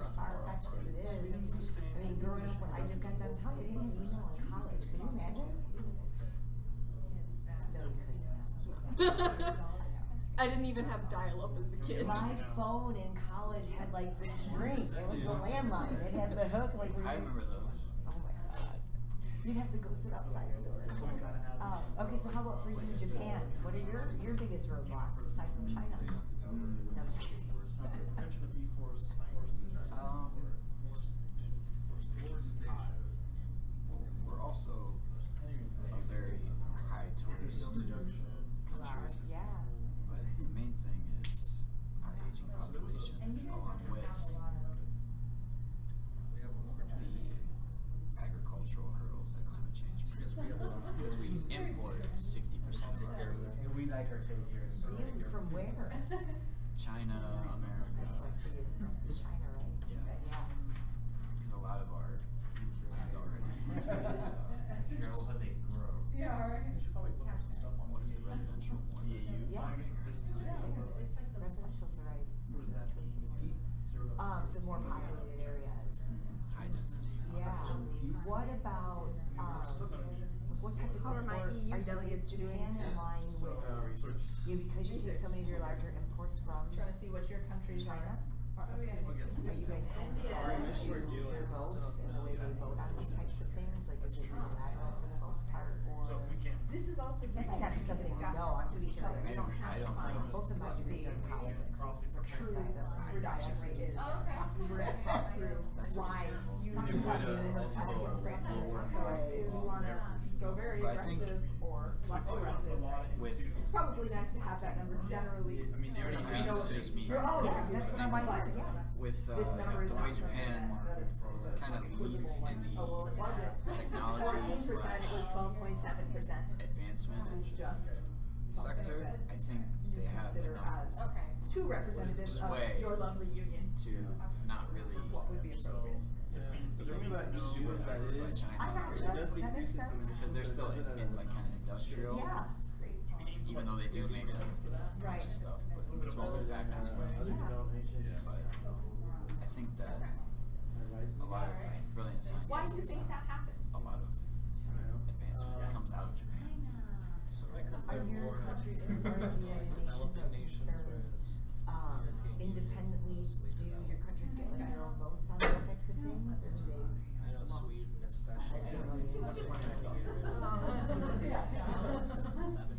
as far-fetched as it is. I mean, growing up when I just got done telling you, they didn't have email in college. Could you imagine? No, you couldn't. I didn't even have dial-up as a kid. My phone in college had like the string. It was the landline. It had the hook. Like I remember those. Oh my god. You'd have to go sit outside the door. Okay, so how about for you, Japan? What are your biggest roadblocks aside from China? No, I'm just kidding. We're also a very high tourist country. Yeah. But the main thing is our aging population along with the agricultural hurdles that climate change brings. Because we import 60% of our food. And we like our take here. Really? From where? China, America. That's like for you, mostly China, right? Yeah. Because a lot of our land already is Cheryl has a grow. Yeah, alright. We should probably look up some stuff on what is it, residential? EAU Yeah. farming? Residential's the right. What does that mean? So more populated areas. High density. Yeah. What about what type of How are support my EU are you delegates with Japan in line with you because you take so many of your larger imports from Trying to see what your country's China? Are you guys comfortable with their votes and the way they vote on these types of things? Like is it unilateral for the most part, or This is also that something might not be something we know? I'm just curious. We don't have to find Both of my degrees are in politics. true reduction rate is. We're gonna talk through why you It would, decided to also return go straight lower forward. So if we wanna go very But I think aggressive or less aggressive. with It's probably nice to have that number generally. I mean, they already I think it's just me. Oh, yeah, that's what I wanted to hear, yeah. With This number is the way not Japan kind of leads in the oh, well, it wasn't. technology 14%, it was / 12.7%. advancement This is just something sector. that I think you they have consider enough as two representatives of sway your lovely union. to not really What would be appropriate? The thing about super fat is, I got it you. does That makes decrease its sense. because they're still in like kind of industrial. Yeah. Even though they do make a bunch of stuff, but it's mostly factory stuff. But I think that a lot of brilliant scientists, Why do you think that happens? a lot of advancement comes out of Japan. So Are your countries as far as the United Nations are concerned, independently, do your countries get like their own votes on these types of things, or do they? I know Sweden especially.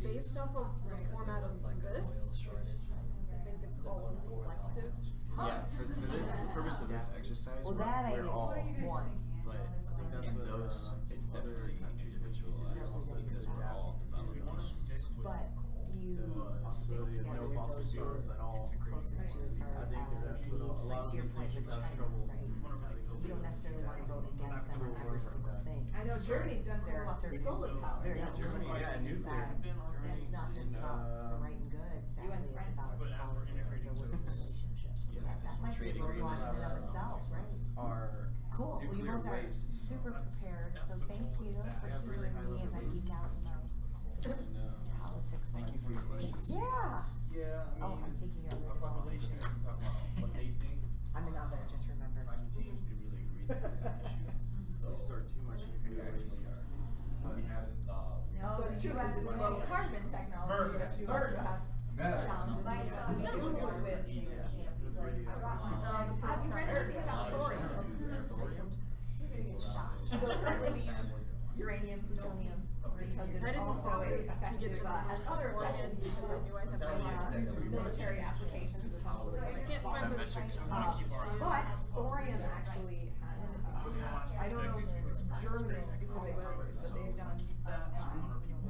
Based off of the format of this, I think it's all elective. yeah, for the purpose of this exercise, Well, that I we're all one. but in those, it's definitely individualized because we're all developed nations. But you stick together with those you're closest to as far as allergies, like to your point with China, right? You don't necessarily want to vote against them on every single thing. I know Germany's done There very are well for certain solar power. very Germany, yeah, countries nuclear. that it's not just about the right and good, sadly, it's about the politics of the working relationships. So that might be a Trade roadblock in and of agreements itself, right? Are Cool, well, you nuclear both are waste. super prepared, so thank you for have really hearing me as I geek out in my politics. Thank you for your questions. Yeah. Yeah, I mean, Oh, I'm taking your other population, what they think. I'm another, just remember. Climate change, they really agree that it's an issue. So You start too much we nuclear waste. actually are. We have So it's true because it's low carbon technology that you also have challenges with. Have you read anything about thorium? So currently we use uranium, plutonium, because it's also effective, has other effective uses in military applications essentially. But thorium actually has, I don't know Germany's specific numbers, but they've done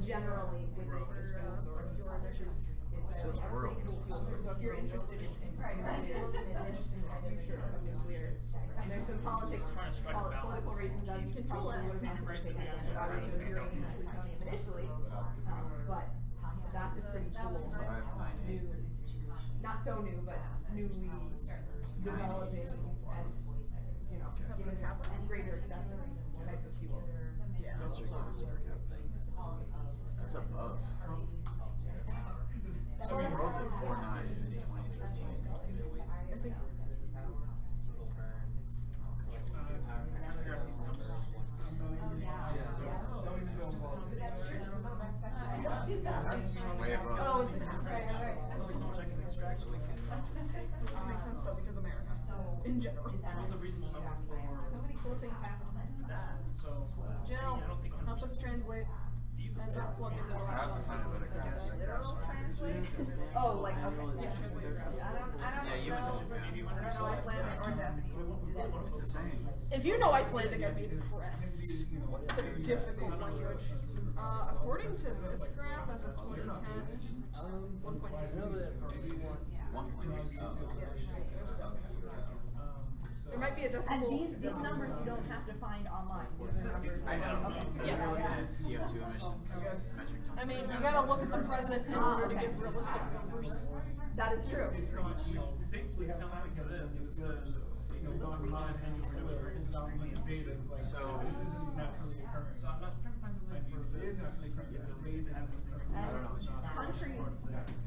generally with this fuel source, which is it's a pretty cool fuel source. So if you're interested in nuclear and interested in the future of nuclear, and there's some politics, political reasons as you probably would have anticipated as to why we chose uranium and plutonium initially, but that's a pretty cool new, not so new, but newly developing and given greater acceptance type of fuel. Yeah. That's above. So we rolled at 4.9 in 2013. I think That's way above. oh, it's there's only so much I can extract, so we can just take. This makes sense though because America, in general. What's a reasonable number for So many cool things happen. that? So Jill, I don't think help us translate. As our plug is I have to find a better graph. Literal translation? Oh, like, okay. Yeah, translate graph. I don't Yeah, you know. mentioned that. I don't know Icelandic or Japanese. It's the same. If you know Icelandic, I'd be impressed. It's a difficult language. According to this graph, as of 2010, 1.8. 1.8. There might be a And decimal. these numbers you don't have to find online. These are numbers. I know. Okay. Yeah. We're looking at CO2 emissions, metric tons. I mean, you gotta look at the present in order to give realistic numbers. That is true. Thankfully, we don't have to get this because, gone live and it's data, it's like, So- this isn't naturally occurring. So I'm not trying to find the way for this. It is naturally occurring, but the rate that it's occurring. I don't know. Countries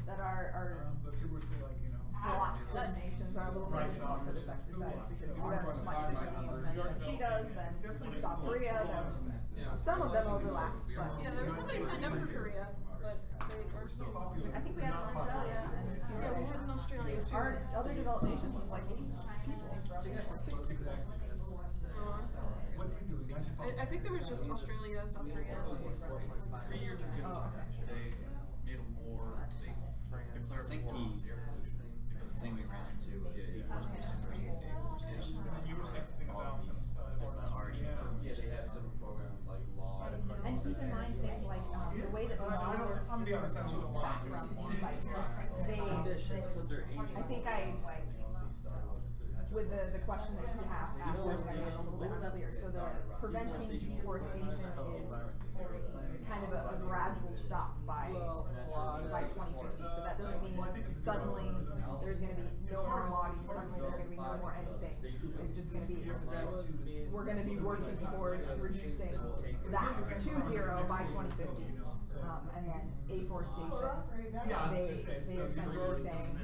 that are But people are still like, blocks of nations are a little bit difficult for this exercise because you have much different than she does, than South Korea, than some of them overlap. But Yeah, there was somebody signed up for Korea, but they are still. I think we had in Australia and Yeah, we had in Australia too. our other developed nations was like 80 people. I think there was just Australia, South Korea, and Iceland. 3 years ago, they made a war. They declared I think war on air pollution. the thing we ran into was deforestation versus afforestation. you were thinking All about of these already Yeah, they have different programs like law. And keep in I think with the question that you have asked, I was a little bit unclear. So the preventing deforestation is kind of a gradual stop by 2050. So that doesn't mean suddenly there's going to be no more logging, suddenly there's going to be no more anything. It's just going to be, we're going to be working toward reducing that to zero by 2050. And then afforestation, they are essentially saying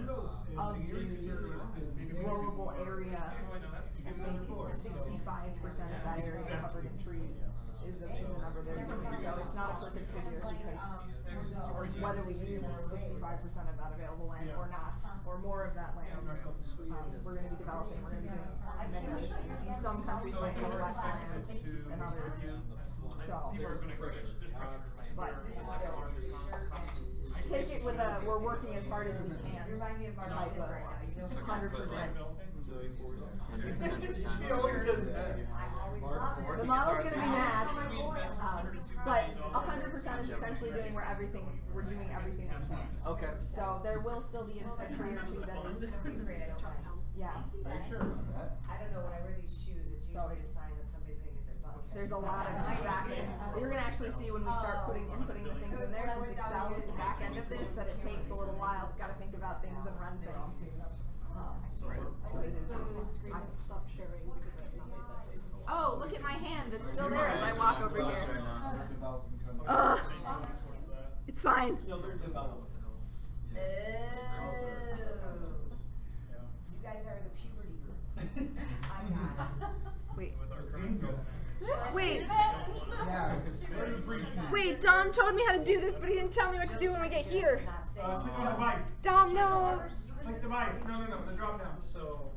of the growable area, I think 65% of that area covered in trees is the number they're using. So it's not a perfect figure because whether we use 65% of that available land or not, or more of that land, we're going to be developing, we're going to be doing many other things. Some countries might have less land than others. So, but take it with we're working as hard as we can. Like 100%. The model's going to be matched, but 100% is essentially doing we're doing everything we can. Okay. So there will still be a tree or two that is. Yeah. Are you sure about that? I don't know, when I wear these shoes, it's usually a sign that somebody's going to get their butt. There's a lot of back end. You're going to actually see when we start inputting the things in there, since Excel is the back end of this, that it takes a little while. It's got to think about things and run things. I stopped sharing because I have not made that face in a while. Oh, look at my hand. It's still there as I walk over here. It's fine. You guys are the puberty group. I'm not. Wait. Wait, Dom told me how to do this, but he didn't tell me what to do when we get here. Dom, no. Click device. No, the drop down. So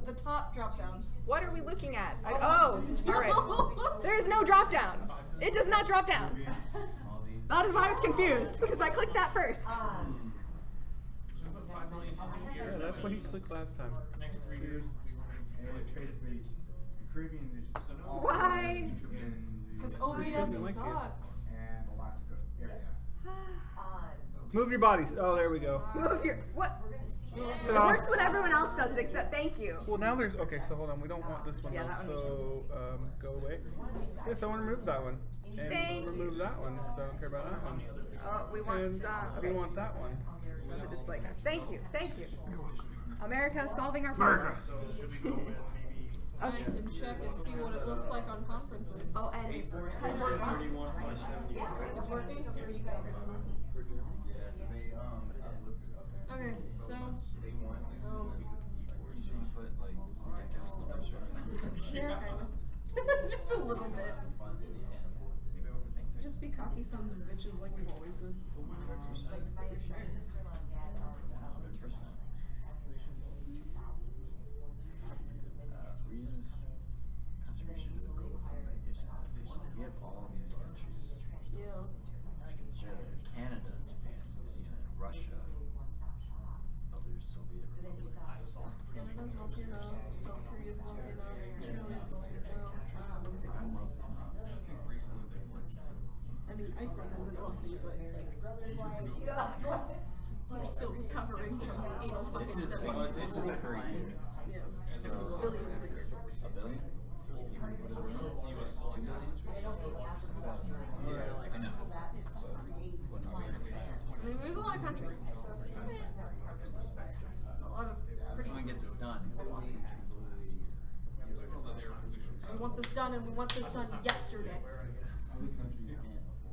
the top drop down. What are we looking at? Oh, all right. There is no drop down. It does not drop down. That is why I was confused because I clicked that first. Yeah, that's what he clicked last time. Next 3 years. Why? Because OBS sucks. Move your bodies. Oh, there we go. Move your what? It works when everyone else does it except thank you. Well, now there's okay. So hold on. We don't want this one. Yeah, that one so go away. Yeah, someone remove that one. And remove that one. So I don't care about that one. Oh, we want and we want that one. The display card. Thank you. America solving our problems. I can check and see what it looks like on conferences. Oh, and it's working? It's working? Okay, so yeah, kind of. Just a little bit. Just be cocky sons of bitches like we've always been. Region's contribution to the global fire mitigation adaptation. We have all these countries. Yeah. Australia, Canada, Japan, New Zealand, Russia, other Soviet republics. Canada's healthy enough, South Korea's healthy enough, Australia's healthy enough. I mean, Iceland isn't healthy, but they're still recovering from the anal fucking studies. This is per year. Yeah, it's a billion every year. A billion? I know. I mean, there's a lot of countries. A lot of pretty. We want to get this done. We want this done, and we want this done yesterday.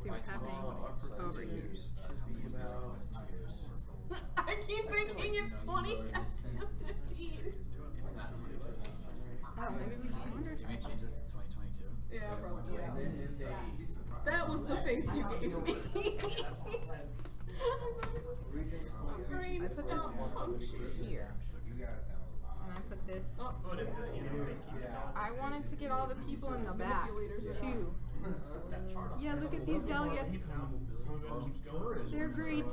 See what's happening over here. I keep thinking it's 2015. It's not 2015. Oh, maybe we should. Can we change this to 2022? Yeah, probably. That was the face you gave me. My brain stopped functioning. Here. And I put this. I wanted to get all the people in the back, too. Yeah, look at these delegates. They're great.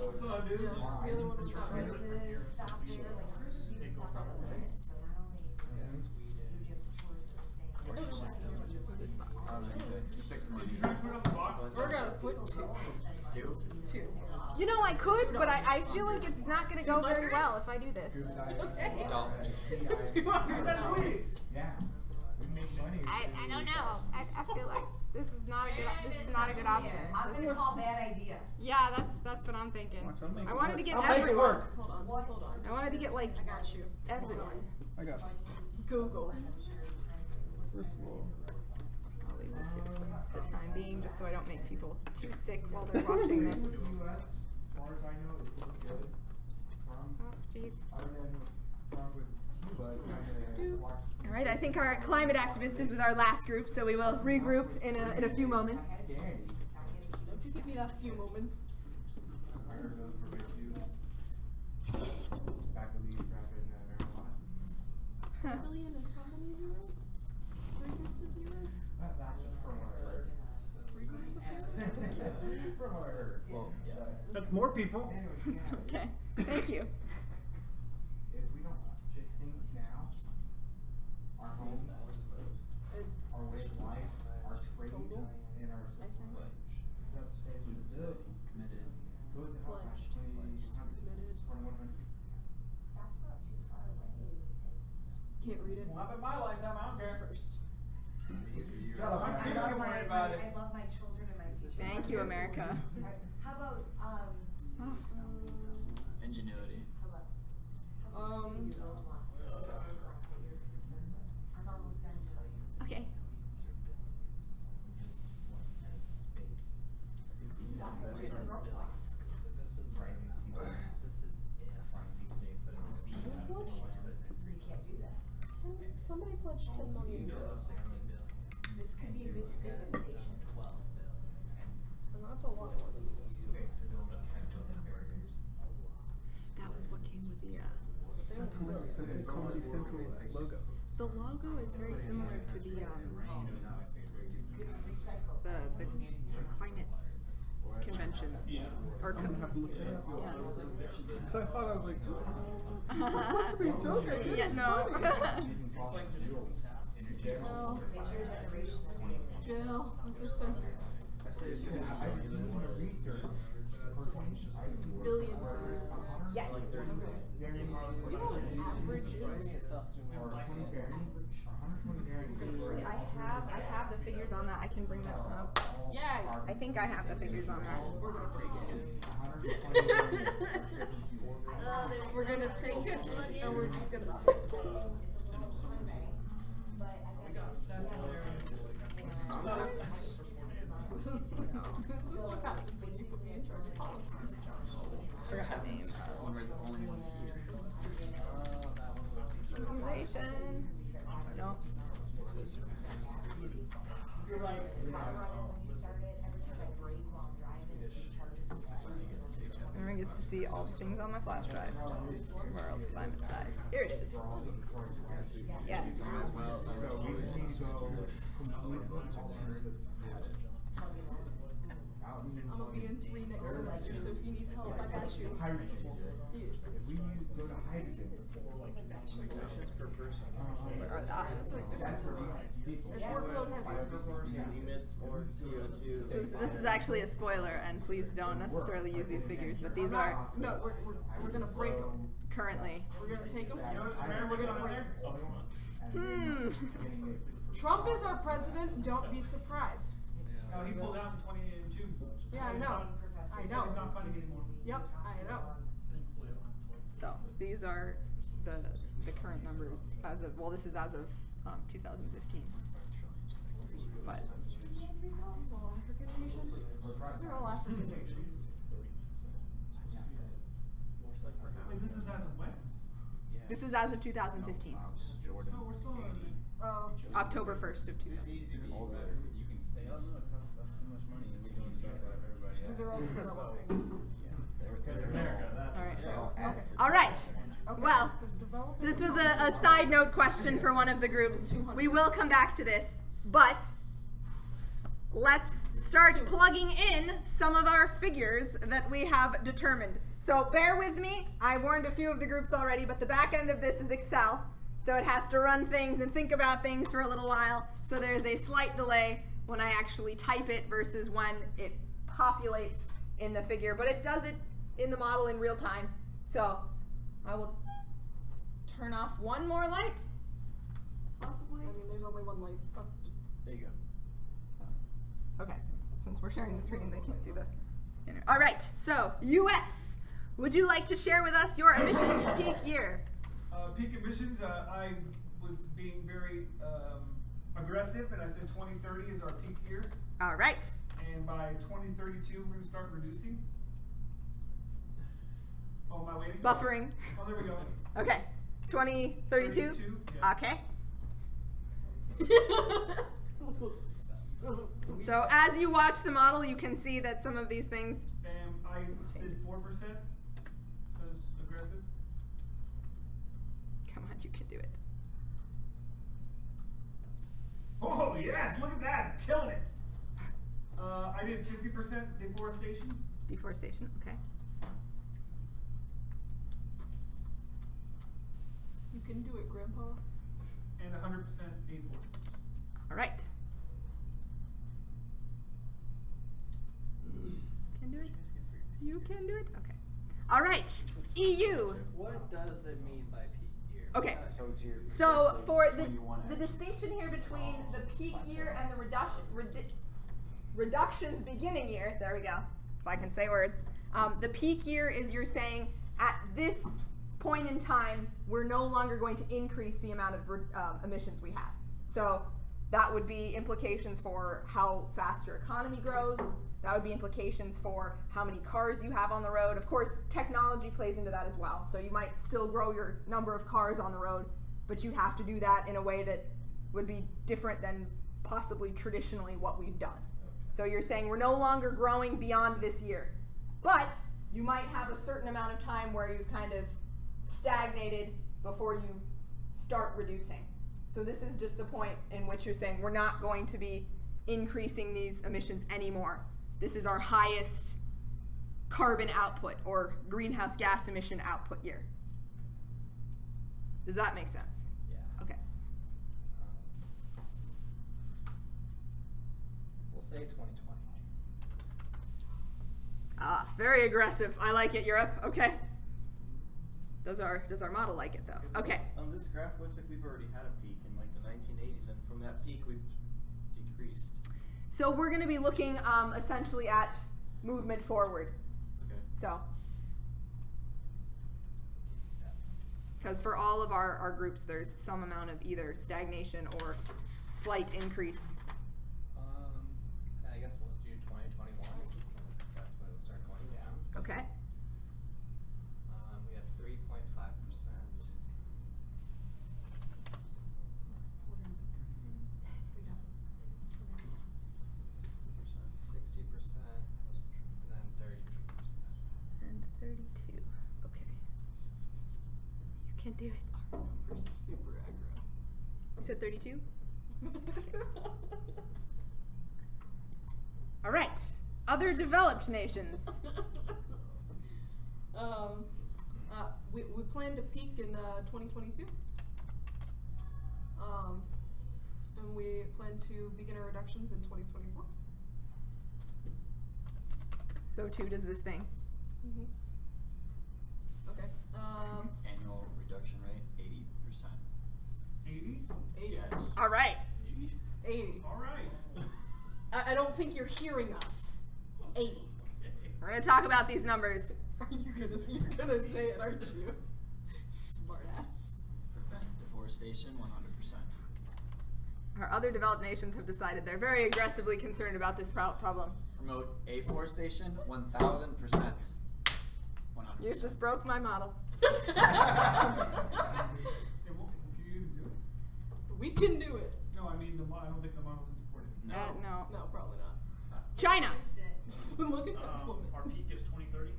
We're gonna put two. Two? Two. You know, I could, but I I feel like it's not going to go very well if I do this. Okay. Dollars. $200. Yeah. We make money. I don't know. I feel like this is not a good option. I'm gonna call bad idea. Yeah, that's what I'm thinking. I wanted to get I'll make it everyone. work. Hold on. I wanted to get like I got you. everyone. I got you. Google. First of all, I'll leave this here for the time being, just so I don't make people too sick while they're watching this. The US, as far as I know, is still good. Oh, jeez. Other than with Cuba, kinda watch. All right, I think our climate activist is with our last group, so we will regroup in a few moments. Don't you give me that few moments. I heard those were good too. Back to leave rapid marijuana. Billion is how many zeros? 3 groups of zeros? That's from what I heard. 3 groups of zeros? From what I heard. Well, yeah. that's more people. It's okay. Thank you. If we don't fix things now, our homes, our way of life, our trade, and our sustainability Committed. goes to help us Committed. 2100. That's not too far away. Can't read it. Well, up in my lifetime, I don't care. Dispersed. Shut up, My kids can worry about it. I love my children and my teachers. Thank you, America. How about, Ingenuity. hello? Um, I'm almost done, Joey. Okay. It's a roadblock. You can't do that. Somebody pledged $10 million. This could be a good civilization. And that's a lot more than the list. That was what came with the. That's hilarious. That's the Comedy Central logo. The logo is very similar to the climate convention. Or I'm gonna have to look at that. yeah. So I thought I was like, you're supposed to be joking. Yeah, no. Jail assistance. Billion. Yes. You know what an average is? I have the figures on that. I can bring that up. Yeah. I think I have the figures on that. We're gonna break it. We're gonna take it and we're just gonna sit. This is what happens when you put me in charge of policies. So what happens when we're the only ones here? Simulation. No. You're right. When we started, every time I break while I'm driving, it charges me. Everyone gets to see all the things on my flash drive. World climate side. Here it is. Yes. I'm gonna be in 3 next semester, so if you need help, I got you. It's workload heavy. This is actually a spoiler, and please don't necessarily use these figures, but these are No, we're gonna break them. currently. We're gonna take them. We're We're gonna break them. Trump is our president. Don't be surprised. No, he pulled out in June. Yeah, I know. I He's know. not funding anymore. Yep, I know. So these are the current numbers as of, well, this is as of 2015. But These are all African nations. These are all African nations. Wait, this is as of when? this is as of 2015. No, we're still on. Oh. October 1st of 2015. These are all developing. All right. Okay. Well, Developing this was a side note question for one of the groups. We will come back to this, but let's start plugging in some of our figures that we have determined. So bear with me. I warned a few of the groups already, but the back end of this is Excel. So it has to run things and think about things for a little while. So there's a slight delay when I actually type it versus when it populates in the figure. But it does it in the model in real time. So I will turn off one more light. Possibly. I mean, there's only one light. Oh. There you go. Okay, since we're sharing the screen, they can't see the. All right, so US, would you like to share with us your emissions peak year? Peak emissions, I was being very aggressive, and I said 2030 is our peak year. All right. And by 2032, we're going to start reducing. Oh, am I waiting? Buffering. Oh, there we go. Okay, 2032? Yeah. Okay. So as you watch the model, you can see that some of these things. I said 4%. That's aggressive. Come on, you can do it. Oh yes, look at that, killing it. I did 50% deforestation. Deforestation, okay. You can do it, Grandpa. And 100% deforestation. All right. Can do it. You can do it. Okay. All right. EU. What does it mean by peak year? Okay. So it's your. So for the distinction here between the peak year and the reductions beginning year, there we go, if I can say words, the peak year is you're saying at this point in time, we're no longer going to increase the amount of emissions we have. So that would be implications for how fast your economy grows. That would be implications for how many cars you have on the road. Of course, technology plays into that as well. So you might still grow your number of cars on the road, but you have to do that in a way that would be different than possibly traditionally what we've done. So you're saying we're no longer growing beyond this year, but you might have a certain amount of time where you've kind of stagnated before you start reducing. So this is just the point in which you're saying we're not going to be increasing these emissions anymore. This is our highest carbon output or greenhouse gas emission output year. Does that make sense? Yeah. Okay. We'll say 2020. Ah, very aggressive. I like it, Europe. Okay. Does our model like it though? Okay. On this graph, looks like we've already had a peak in like the 1980s, and from that peak we've decreased. So we're going to be looking essentially at movement forward. Okay. So, because for all of our groups, there's some amount of either stagnation or slight increase. I guess we'll just do 2021, just because that's when it'll start going down. Okay. We have 3.5%. 60%, and then 32%. And 32. Okay. You can do it. Our numbers are super aggro. You said 32? All right. Other developed nations. We plan to peak in 2022. And we plan to begin our reductions in 2024. So too does this thing. Mm-hmm. Okay. Annual reduction rate 80%. 80? 80. Yes. All right. 80. All right. I don't think you're hearing us. 80. We're going to talk about these numbers. Are you're gonna say it, aren't you? Smart ass. Prevent deforestation 100%. Our other developed nations have decided they're very aggressively concerned about this problem. Promote afforestation 1000%. 100%. You just broke my model. We can do it. No, I mean, I don't think the model can support it. No. No, probably not. China. Look at that woman. Our peak is 2030.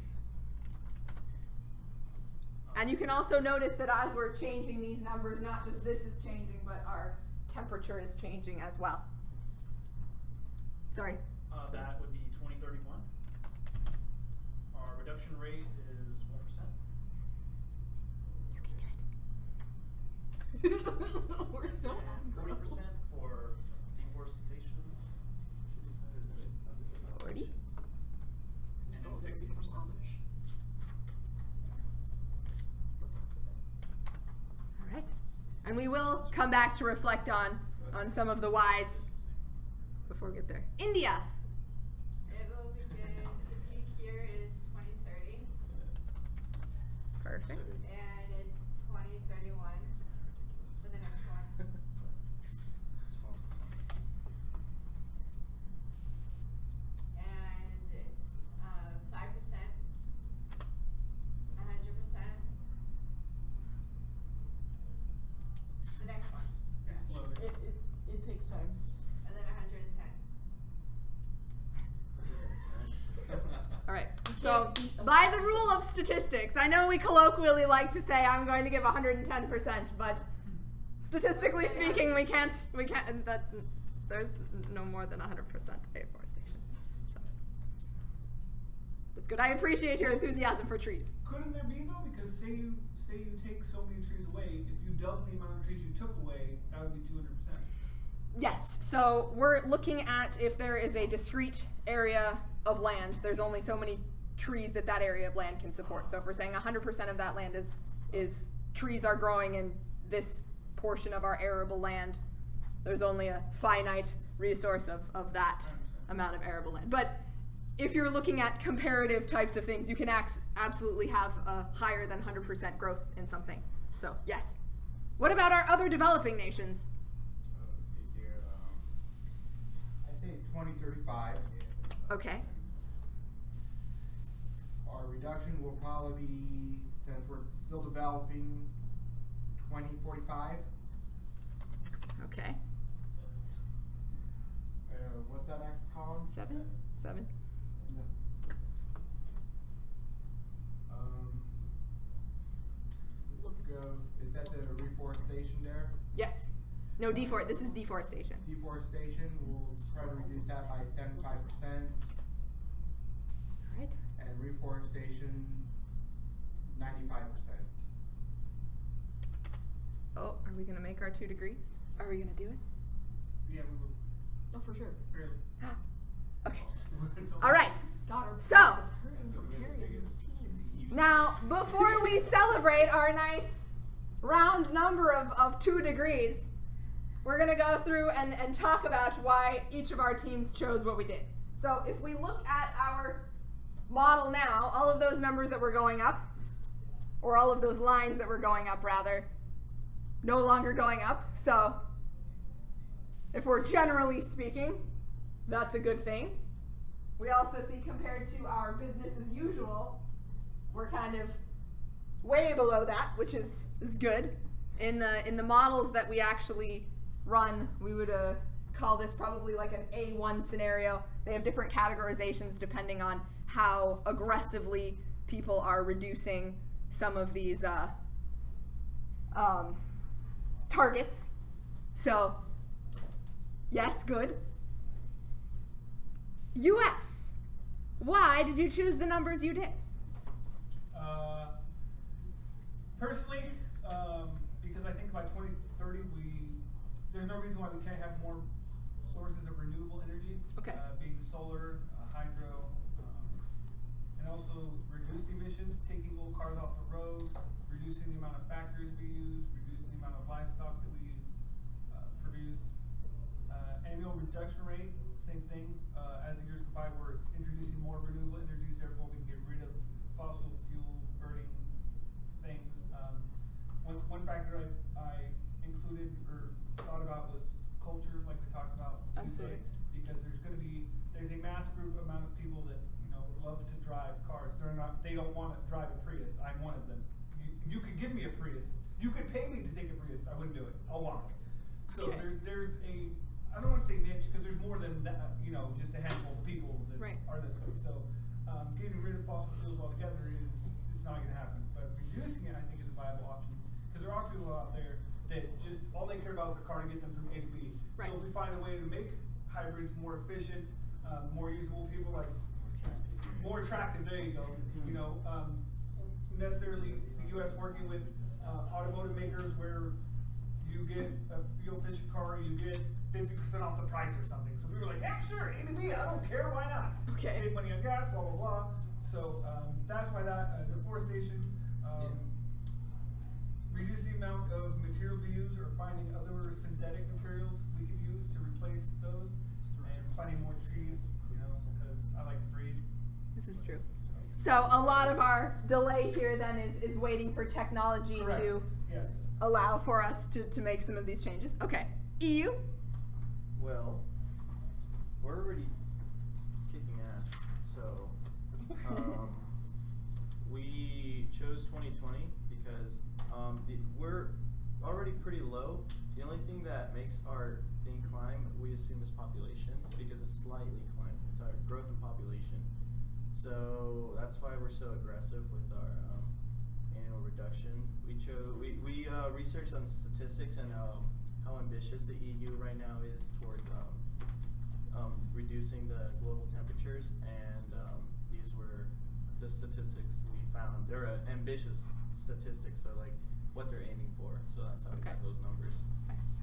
And you can also notice that as we're changing these numbers, not just this is changing, but our temperature is changing as well. Sorry. That would be 2031. Our reduction rate is 1%. We're so 40% for deforestation. 40? And 60%. And we will come back to reflect on some of the whys before we get there. India. It will begin, the peak year is 2030. Perfect. And it's 2031 for the next one. And it's 5%, 100%. The next one. It takes time. And then 110. All right. So, by the rule of statistics, I know we colloquially like to say I'm going to give 110%, but statistically speaking, we can't. There's no more than 100% afforestation. So, that's good. I appreciate your enthusiasm for trees. Couldn't there be though? Because say you take so many trees away, if you double the amount of trees you took away, that would be 200%. Yes. So we're looking at if there is a discrete area of land, there's only so many trees that area of land can support. So if we're saying 100% of that land is trees are growing in this portion of our arable land, there's only a finite resource of that amount of arable land. But if you're looking at comparative types of things, you can absolutely have a higher than 100% growth in something. So yes. What about our other developing nations? I say 2035. Okay. Our reduction will probably be, since we're still developing, 2045. Okay. What's that axis column? 7. No. Is that the reforestation there? Yes. No, this is deforestation. Deforestation, we'll try to reduce that by 75%. All right. And reforestation, 95%. Oh, are we going to make our 2 degrees? Are we going to do it? Yeah, we will. Oh, for sure. Barely. Okay. All right. So, now, before we celebrate our nice round number of 2 degrees, we're going to go through and talk about why each of our teams chose what we did. So if we look at our model now, all of those numbers that were going up, or all of those lines that were going up rather, no longer going up. So if we're generally speaking, that's a good thing. We also see compared to our business as usual, we're kind of way below that, which is good. In the models that we actually run, we would call this probably like an A1 scenario. They have different categorizations depending on how aggressively people are reducing some of these targets. So, yes, good. US, why did you choose the numbers you did? Personally, because I think by 2030 there's no reason why we can't have more sources of renewable energy. Okay. Being solar, hydro, and also reduced emissions, taking old cars off the road, reducing the amount of factories we use, reducing the amount of livestock that we produce. Annual reduction rate, same thing. As the years go by, we're introducing more renewable energies, therefore we can get rid of fossil fuel burning things. One factor I included or thought about was culture, like we talked about Tuesday, because there's a mass group amount of people that love to drive cars. They don't want to drive a Prius. I'm one of them. You could give me a Prius. You could pay me to take a Prius. I wouldn't do it. I'll walk. So there's a, I don't want to say niche because there's more than that, just a handful of people that are this way. So getting rid of fossil fuels altogether it's not going to happen. But reducing it, I think, is a viable option because there are people out there that just all they care about is the car to get them from A to B. Right. So if we find a way to make hybrids more efficient, more usable, people like more attractive. There you go. Necessarily the U.S. working with automotive makers where you get a fuel efficient car, you get 50% off the price or something. So we were like, yeah, sure, A to B, I don't care, why not? Okay. Save money on gas, blah blah blah. So that's why that deforestation, reduce the amount of materials we use or or finding other synthetic materials we could use to replace those, and planting more trees, you know, because I like to breed. This is true. So a lot of our delay here then is waiting for technology Correct. to Yes. allow for us to make some of these changes. Okay. EU? Well, we're already kicking ass, so we chose 2020 because we're already pretty low. The only thing that makes our thing climb, we assume, is population, because it's slightly climbed. It's our growth in population. So that's why we're so aggressive with our annual reduction. We researched on statistics and how ambitious the EU right now is towards reducing the global temperatures, and these were the statistics we found. They're ambitious statistics, so like what they're aiming for. So that's how we got those numbers.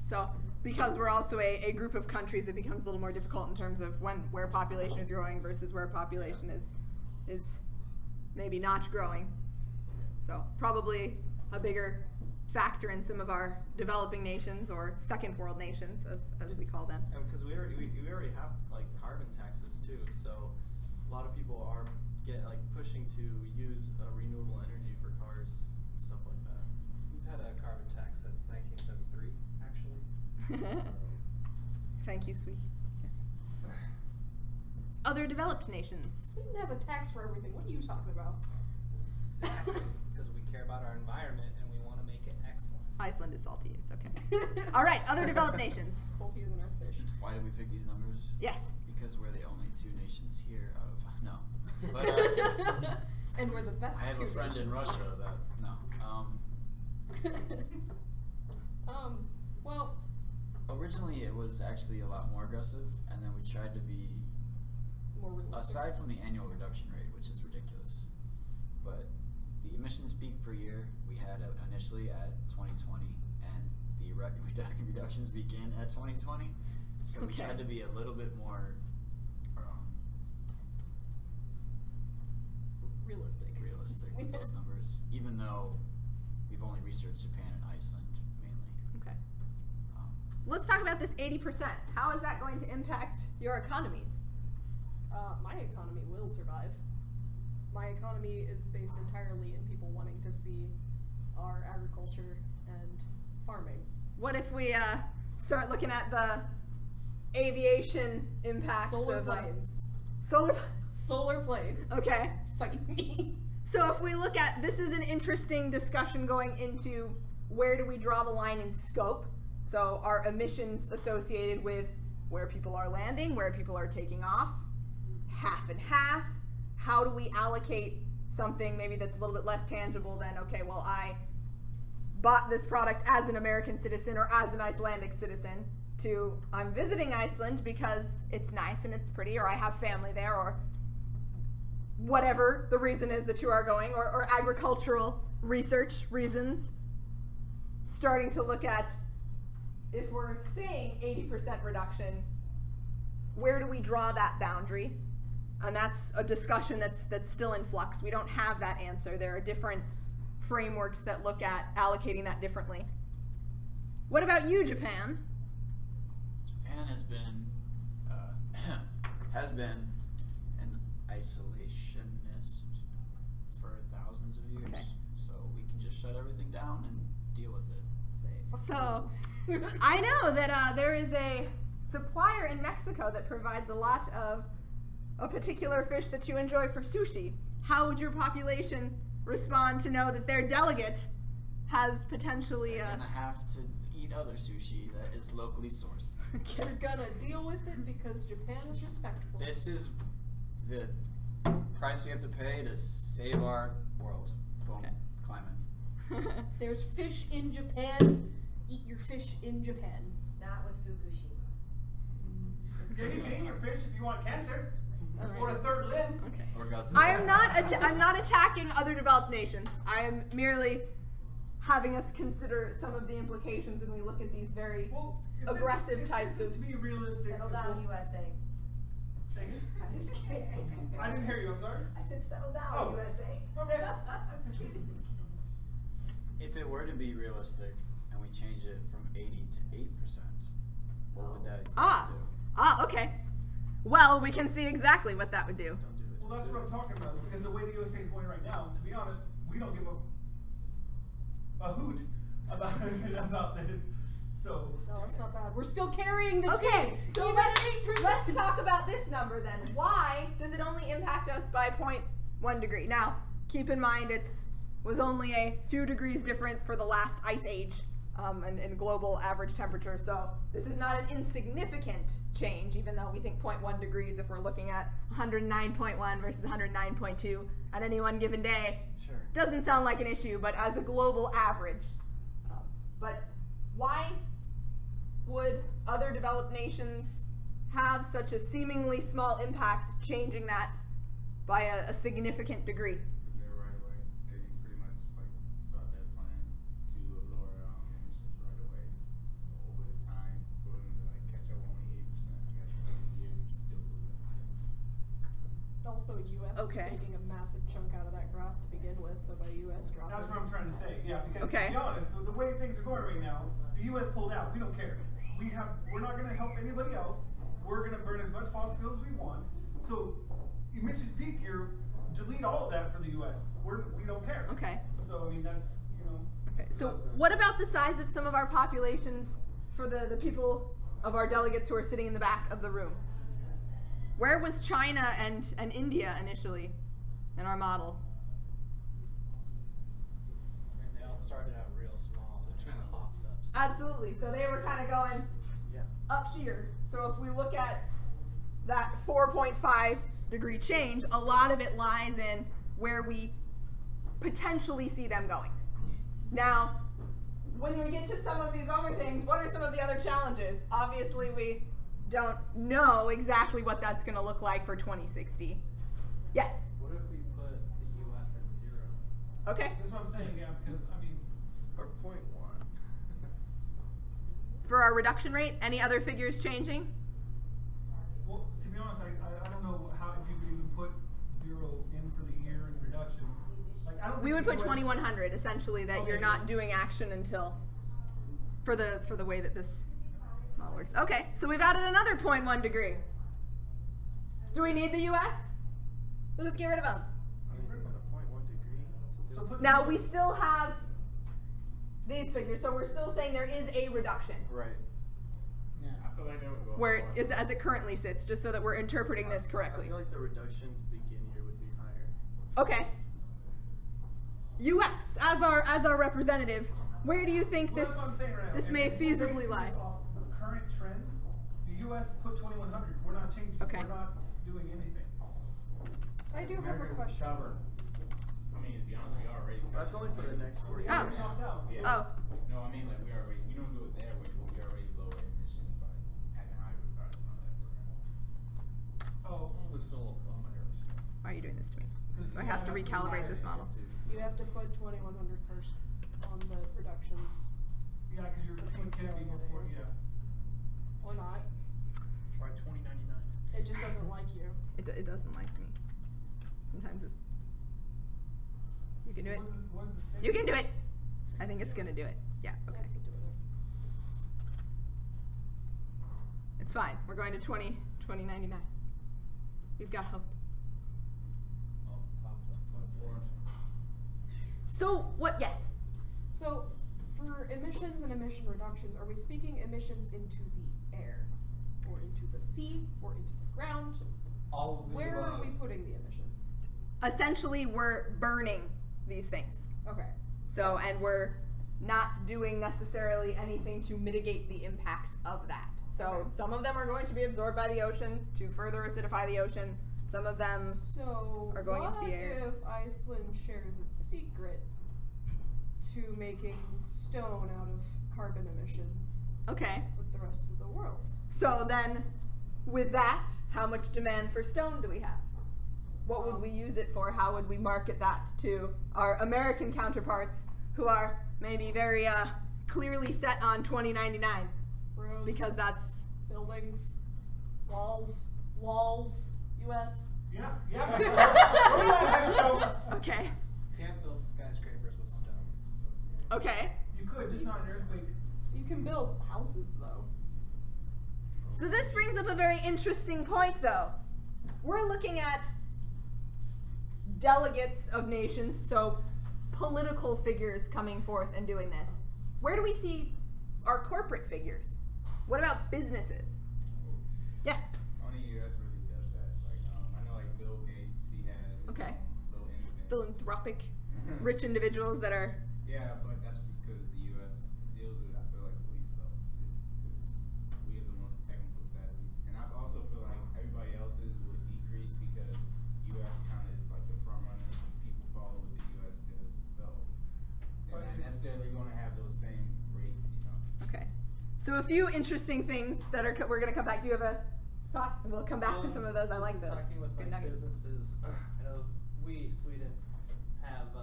So because we're also a group of countries, it becomes a little more difficult in terms of where population is growing versus where population is maybe not growing. So probably a bigger factor in some of our developing nations or second world nations, as we call them. And because we already have like carbon taxes too, so a lot of people are pushing to use renewable energy for cars and stuff like that. We've had a carbon tax since 1973, actually. Thank you, sweet. Yes. Other developed nations. Sweden has a tax for everything. What are you talking about? Exactly, because we care about our environment and we want to make it excellent. Iceland is salty. It's okay. All right, other developed nations. Saltier than our fish. Why did we pick these numbers? Yes. Because we're the only two nations here out of no. But, and we're the best. I have two a friend nations. in Russia that no. Well. Originally, it was actually a lot more aggressive, and then we tried to be more realistic. Aside from the annual reduction rate, which is ridiculous, but the emissions peak per year we had initially at 2020, and the reductions begin at 2020. So we tried to be a little bit more realistic with those numbers, even though we've only researched Japan and Iceland mainly. Okay. Let's talk about this 80%. How is that going to impact your economies? My economy will survive. My economy is based entirely in people wanting to see our agriculture and farming. What if we start looking at the aviation impacts Solar of planes. Solar planes. Okay. Fight me. So if we look at, this is an interesting discussion going into where do we draw the line in scope. So our emissions associated with where people are landing, where people are taking off, half and half. How do we allocate something maybe that's a little bit less tangible than, okay, well, I bought this product as an American citizen or as an Icelandic citizen, to I'm visiting Iceland because it's nice and it's pretty, or I have family there, or whatever the reason is that you are going, or agricultural research reasons. Starting to look at, if we're saying 80% reduction, where do we draw that boundary? And that's a discussion that's still in flux. We don't have that answer. There are different frameworks that look at allocating that differently. What about you, Japan? Japan has been an isolationist for thousands of years. Okay. So we can just shut everything down and deal with it. So I know that there is a supplier in Mexico that provides a lot of a particular fish that you enjoy for sushi. How would your population respond to know that their delegate has potentially They're gonna have to eat other sushi that is locally sourced. You're gonna deal with it because Japan is respectful. This is the price we have to pay to save our world. Boom. Okay. Climate. There's fish in Japan. Eat your fish in Japan. Not with Fukushima. Yeah, you can eat your fish if you want cancer. Or a third limb. Okay. Or Godzilla. I'm not attacking other developed nations. I am merely having us consider some of the implications when we look at these very aggressive types of. To be realistic. Settle down, USA. I'm just kidding. I didn't hear you. I'm sorry. I said settle down, USA. Okay. If it were to be realistic and we change it from 80 to 8%, what would that do? Okay. Well, we can see exactly what that would do. Well, that's what I'm talking about. Because the way the USA is going right now, to be honest, we don't give a hoot about this. So. No, that's not bad. We're still carrying the team. So even let's talk about this number then. Why does it only impact us by 0.1 degree? Now, keep in mind was only a few degrees different for the last ice age in global average temperature. So this is not an insignificant change, even though we think 0.1 degrees if we're looking at 109.1 versus 109.2 on any one given day. Sure. Doesn't sound like an issue, but as a global average. But why would other developed nations have such a seemingly small impact changing that by a significant degree? Because they're right away. Because you pretty much like start that plan to lower emissions right away. So over the time, for them to like catch up only 8%, I guess over years it's still moving higher. Also, U.S. was taking a massive chunk out of that graph to begin with, so by U.S. dropping. That's what I'm trying to say. Yeah, because to be honest, with the way things are going right now, the U.S. pulled out. We don't care. We're not going to help anybody else. We're going to burn as much fossil fuels as we want. So emissions peak here, delete all of that for the U.S. We don't care. Okay. So I mean that's Okay. So what about the size of some of our populations for the people of our delegates who are sitting in the back of the room? Where was China and India initially in our model? I mean, they all started out real small, but China popped up. Absolutely. So they were kind of going up here. So if we look at that 4.5 degree change, a lot of it lies in where we potentially see them going. Now, when we get to some of these other things, what are some of the other challenges? Obviously, we don't know exactly what that's going to look like for 2060. Yes? What if we put the U.S. at 0? Okay. That's what I'm saying, yeah, because, I mean, or 0.1. For our reduction rate, any other figures changing? Well, to be honest, I don't know how if you could even put 0 in for the year in reduction. Like, I don't. We would put 2100 essentially that you're not doing action until for the way that this model works. Okay, so we've added another 0.1 degree. Do we need the U.S.? We'll just get rid of them. I mean, a 0.1 degree. So now we still have these figures, so we're still saying there is a reduction. Right. Yeah. I feel like they would go Where as it currently sits, just so that we're interpreting this correctly. I feel like the reductions begin here would be higher. Okay. U.S. as our representative, where do you think this may feasibly lie? Off current trends, the U.S. put 2100. We're not changing. Okay. We're not doing anything. I do have a question. Stubborn. I mean, to be honest, we already. That's only for the next 4 years. Yeah. Oh. No, I mean like we don't do it there. We already lower emissions by having hybrid cars and all that. Oh, we're still kilometers. Why are you doing this to me? So I have to recalibrate this model. You have to put 2100 first on the reductions. Yeah, because you're That's what's 10 going on before. there. Yeah. Or not. Try 2099. It just doesn't like you. It doesn't like me. Sometimes it's. You can do it. What does it say? You can do it. I think it's gonna do it. Yeah. Okay. That's doing it. It's fine. We're going to 2099. We've got hope. So what? Yes. So for emissions and emission reductions, are we speaking emissions into the air, or into the sea, or into the ground? All of the Where above. are we putting the emissions? Essentially, we're burning these things. Okay. So, and we're not doing necessarily anything to mitigate the impacts of that. So some of them are going to be absorbed by the ocean to further acidify the ocean. Some of them are going into the air. What if Iceland shares its secret to making stone out of carbon emissions? Okay. With the rest of the world. So then, with that, how much demand for stone do we have? What would we use it for? How would we market that to our American counterparts who are maybe very clearly set on 2099? Roads, because that's buildings, walls, U.S. Yeah. Okay. Can't build skyscrapers with stone. Okay. You could, just not an earthquake can build houses, though. So this brings up a very interesting point, though. We're looking at delegates of nations, so political figures coming forth and doing this. Where do we see our corporate figures? What about businesses? Yeah. Only U.S. really does that. Like, I know, like Bill Gates, he has Okay. little independent. Philanthropic, rich individuals that are. Yeah, but that's just because the U.S. deals with it, I feel like, the least though, too. Because we are the most technical savvy. And I also feel like everybody else's would decrease because U.S. kind of is like the front runner. People follow what the U.S. does. So they're not necessarily going to have those same rates, you know. Okay. So a few interesting things that are we're going to come back. Do you have a thought? We'll come back to some of those. I like those. Talking with Good like nuggets. businesses, I know we, Sweden, have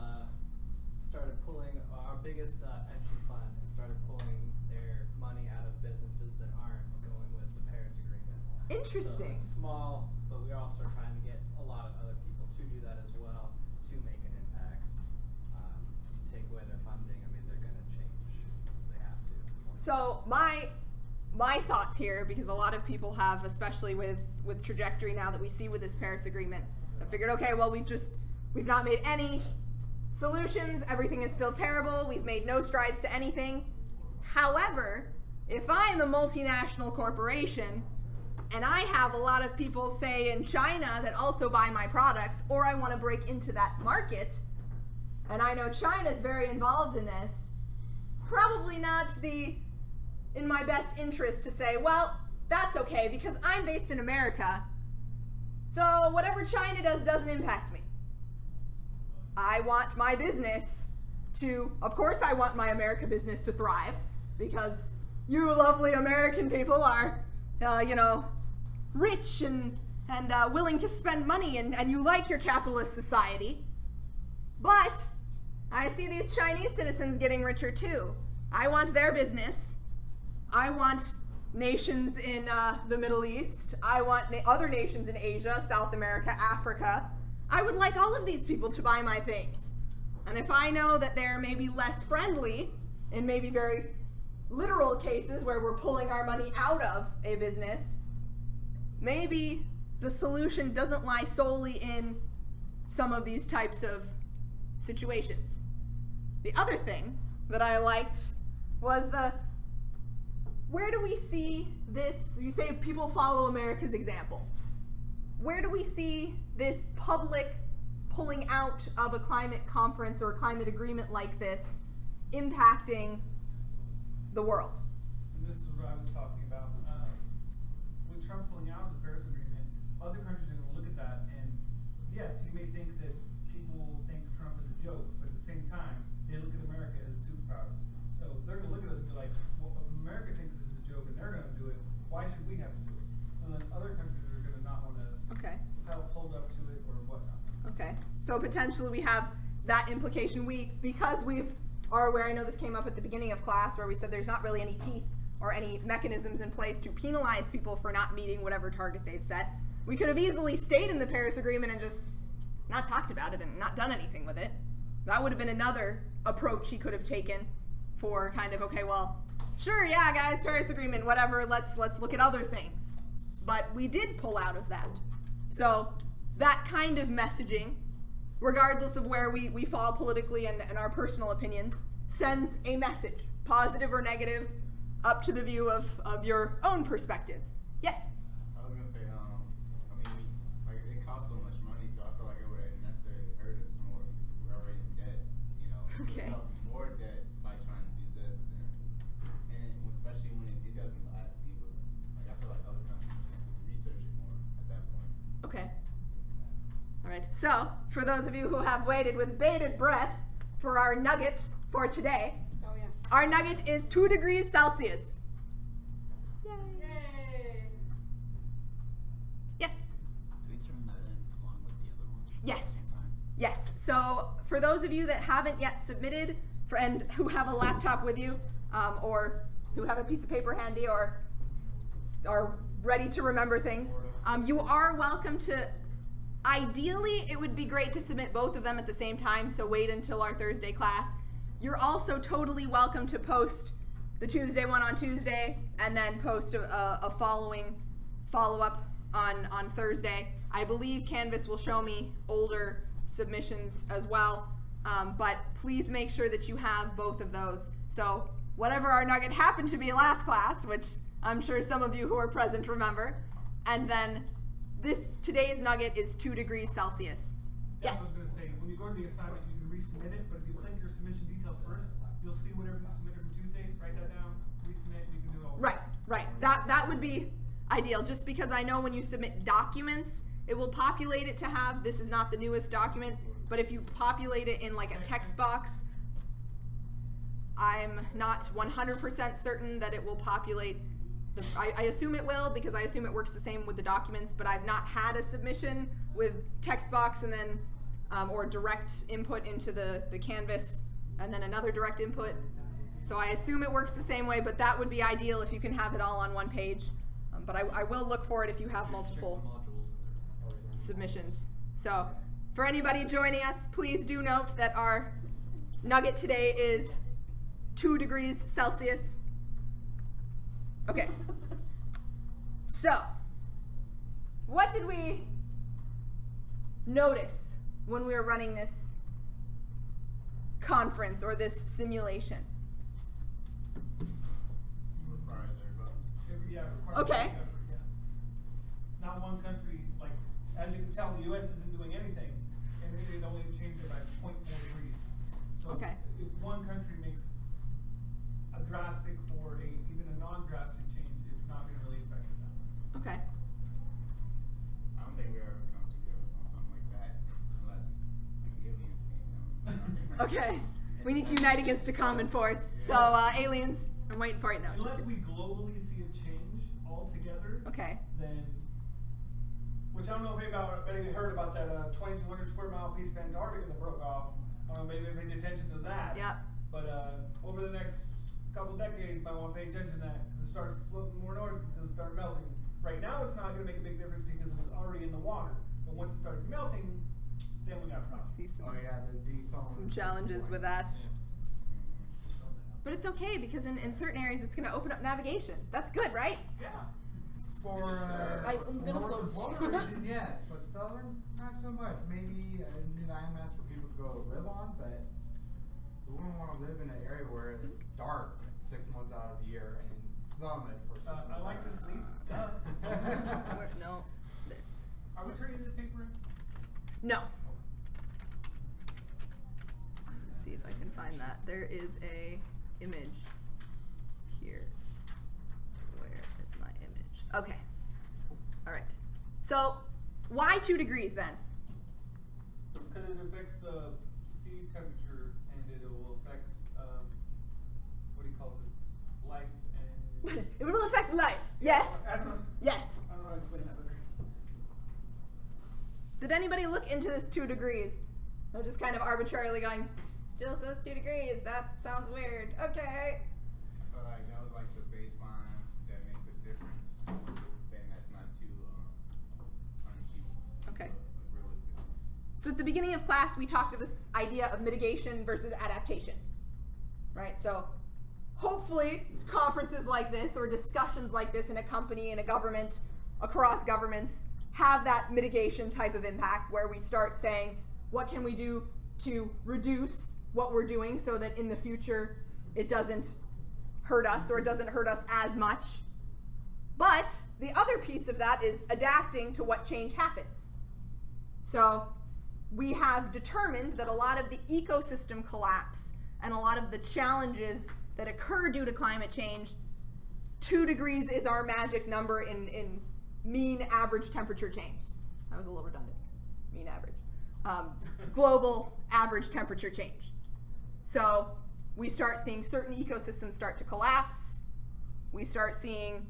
started pulling, our biggest pension fund has started pulling their money out of businesses that aren't going with the Paris Agreement. Interesting. So it's small, but we're also trying to get a lot of other people to do that as well to make an impact. Take away their funding, I mean, they're going to change because they have to. So my thoughts here, because a lot of people have, especially with trajectory now that we see with this Paris Agreement, I figured, okay, well, we've not made any solutions. Everything is still terrible. We've made no strides to anything. However, if I'm a multinational corporation and I have a lot of people, say, in China that also buy my products, or I want to break into that market, and I know China's very involved in this, it's probably not in my best interest to say, well, that's okay because I'm based in America, so whatever China does doesn't impact me. I want my business to, of course I want my America business to thrive because you lovely American people are, you know, rich and willing to spend money and you like your capitalist society. But I see these Chinese citizens getting richer too. I want their business. I want nations in the Middle East. I want other nations in Asia, South America, Africa. I would like all of these people to buy my things. And if I know that they're maybe less friendly, in maybe very literal cases where we're pulling our money out of a business, maybe the solution doesn't lie solely in some of these types of situations. The other thing that I liked was where do we see this? You say people follow America's example. Where do we see this public pulling out of a climate conference or a climate agreement like this impacting the world? And this is what I was talking about. With Trump pulling out of the Paris Agreement, other countries are going to look at that, and yes, you may think that people think Trump is a joke, but at the same time, they look at America as a superpower. So they're going to look at us and be like, well, if America thinks this is a joke and they're going to do it, why should we have to do it? So then other countries are going to not want to hold up to it or whatnot. Okay, so potentially we have that implication. Because we are aware, I know this came up at the beginning of class where we said there's not really any teeth or any mechanisms in place to penalize people for not meeting whatever target they've set. We could have easily stayed in the Paris Agreement and just not talked about it and not done anything with it. That would have been another approach he could have taken for kind of, okay, well, sure, yeah, guys, Paris Agreement, whatever, let's look at other things. But we did pull out of that. So that kind of messaging, regardless of where we fall politically and our personal opinions, sends a message, positive or negative, up to the view of your own perspectives. Yes? I was going to say, I mean, like, it costs so much money, so I feel like it would have necessarily hurt us more because we're already in debt, you know. Okay. More debt by trying to do this, and especially when it doesn't last either. Like, I feel like other countries just research it more at that point. Okay. All right. So, for those of you who have waited with bated breath for our nugget for today, our nugget is 2 degrees Celsius. Yay. Yay. Yes? Do we turn that in along with the other one? Yes. At the same time? Yes. So, for those of you that haven't yet submitted and who have a laptop with you, or who have a piece of paper handy or are ready to remember things, you are welcome to, ideally, it would be great to submit both of them at the same time, so wait until our Thursday class. You're also totally welcome to post the Tuesday one on Tuesday, and then post a following follow-up on Thursday. I believe Canvas will show me older submissions as well, but please make sure that you have both of those. So whatever our nugget happened to be last class, which I'm sure some of you who are present remember, and then today's nugget is 2 degrees Celsius. Yeah, I was going to say, when you go to the assignment, you can resubmit it, but if you click your submission details first, you'll see whatever you submitted for Tuesday, write that down, resubmit, and you can do it all. Right. That would be ideal, just because I know when you submit documents, it will populate it to have, this is not the newest document, but if you populate it in like a text box, I'm not 100% certain that it will populate. I assume it will, because I assume it works the same with the documents, but I've not had a submission with text box and then or direct input into the Canvas and then another direct input. So I assume it works the same way, but that would be ideal if you can have it all on one page. But I will look for it if you have multiple submissions. So for anybody joining us, please do note that our nugget today is 2 degrees Celsius. Okay. So, what did we notice when we were running this conference or this simulation? Okay. Not one country, like, as you can tell, the U.S. isn't doing anything, and it only changed it by 0.4 degrees. So if one country makes a drastic or even a non-drastic change, it's not going to really affect them. Okay. I don't think we ever come together on something like that unless like aliens came down. Okay. We need to unite against a common force. So aliens, I'm waiting for it now. Unless we globally see a change altogether, then, which I don't know if anybody heard about that 2,200 square mile piece of Antarctica that broke off. Maybe I paid attention to that. Yeah. But over the next couple decades, you might want to pay attention to that, because it starts floating more north, it's going to start melting. Right now, it's not going to make a big difference because it was already in the water. But once it starts melting, then we got problems. Some challenges with that. But it's okay, because in certain areas, it's going to open up navigation. That's good, right? Yeah. For Iceland's going to float. Region, yes, but southern, not so much. Maybe a new landmass for people to go live on, but we wouldn't want to live in an area where it's dark 6 months out of the year and sunlit for 6 months. I like to sleep. No, this. Are we turning this paper in? No. Let's see if I can find that. There is a image here. Where is my image? Okay. All right. So, why 2 degrees then? Because it affects the sea temperature, and it will affect, what he calls it, life and... It will affect life. Yes. I don't know. Yes. I don't know how to explain that better. Did anybody look into this 2 degrees? I'm just kind of arbitrarily going, Jill says 2 degrees. That sounds weird. Okay. I feel like that was like the baseline that makes a difference. Then that's not too unachievable. Okay. So it's like realistic. So at the beginning of class, we talked about this idea of mitigation versus adaptation, right? So hopefully conferences like this or discussions like this in a company, in a government, across governments, have that mitigation type of impact where we start saying, what can we do to reduce what we're doing so that in the future it doesn't hurt us or it doesn't hurt us as much. But the other piece of that is adapting to what change happens. So we have determined that a lot of the ecosystem collapse and a lot of the challenges that occur due to climate change, 2 degrees is our magic number in mean average temperature change. That was a little redundant. Mean average. Global average temperature change. So we start seeing certain ecosystems start to collapse. We start seeing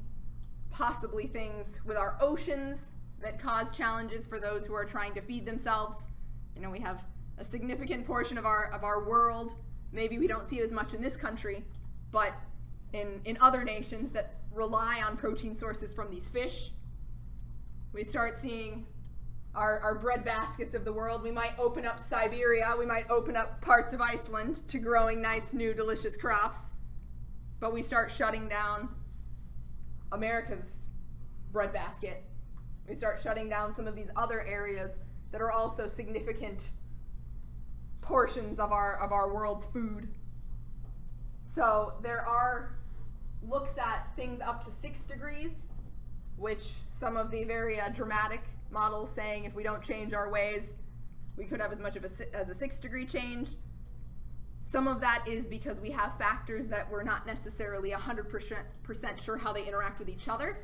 possibly things with our oceans that cause challenges for those who are trying to feed themselves. You know, we have a significant portion of our world. Maybe we don't see it as much in this country, but in other nations that rely on protein sources from these fish, we start seeing our bread baskets of the world. We might open up Siberia, we might open up parts of Iceland to growing nice, new, delicious crops. but we start shutting down America's breadbasket. We start shutting down some of these other areas that are also significant portions of our world's food. So there are looks at things up to 6 degrees, which some of the very dramatic models saying if we don't change our ways, we could have as much as a 6 degree change. Some of that is because we have factors that we're not necessarily 100% sure how they interact with each other.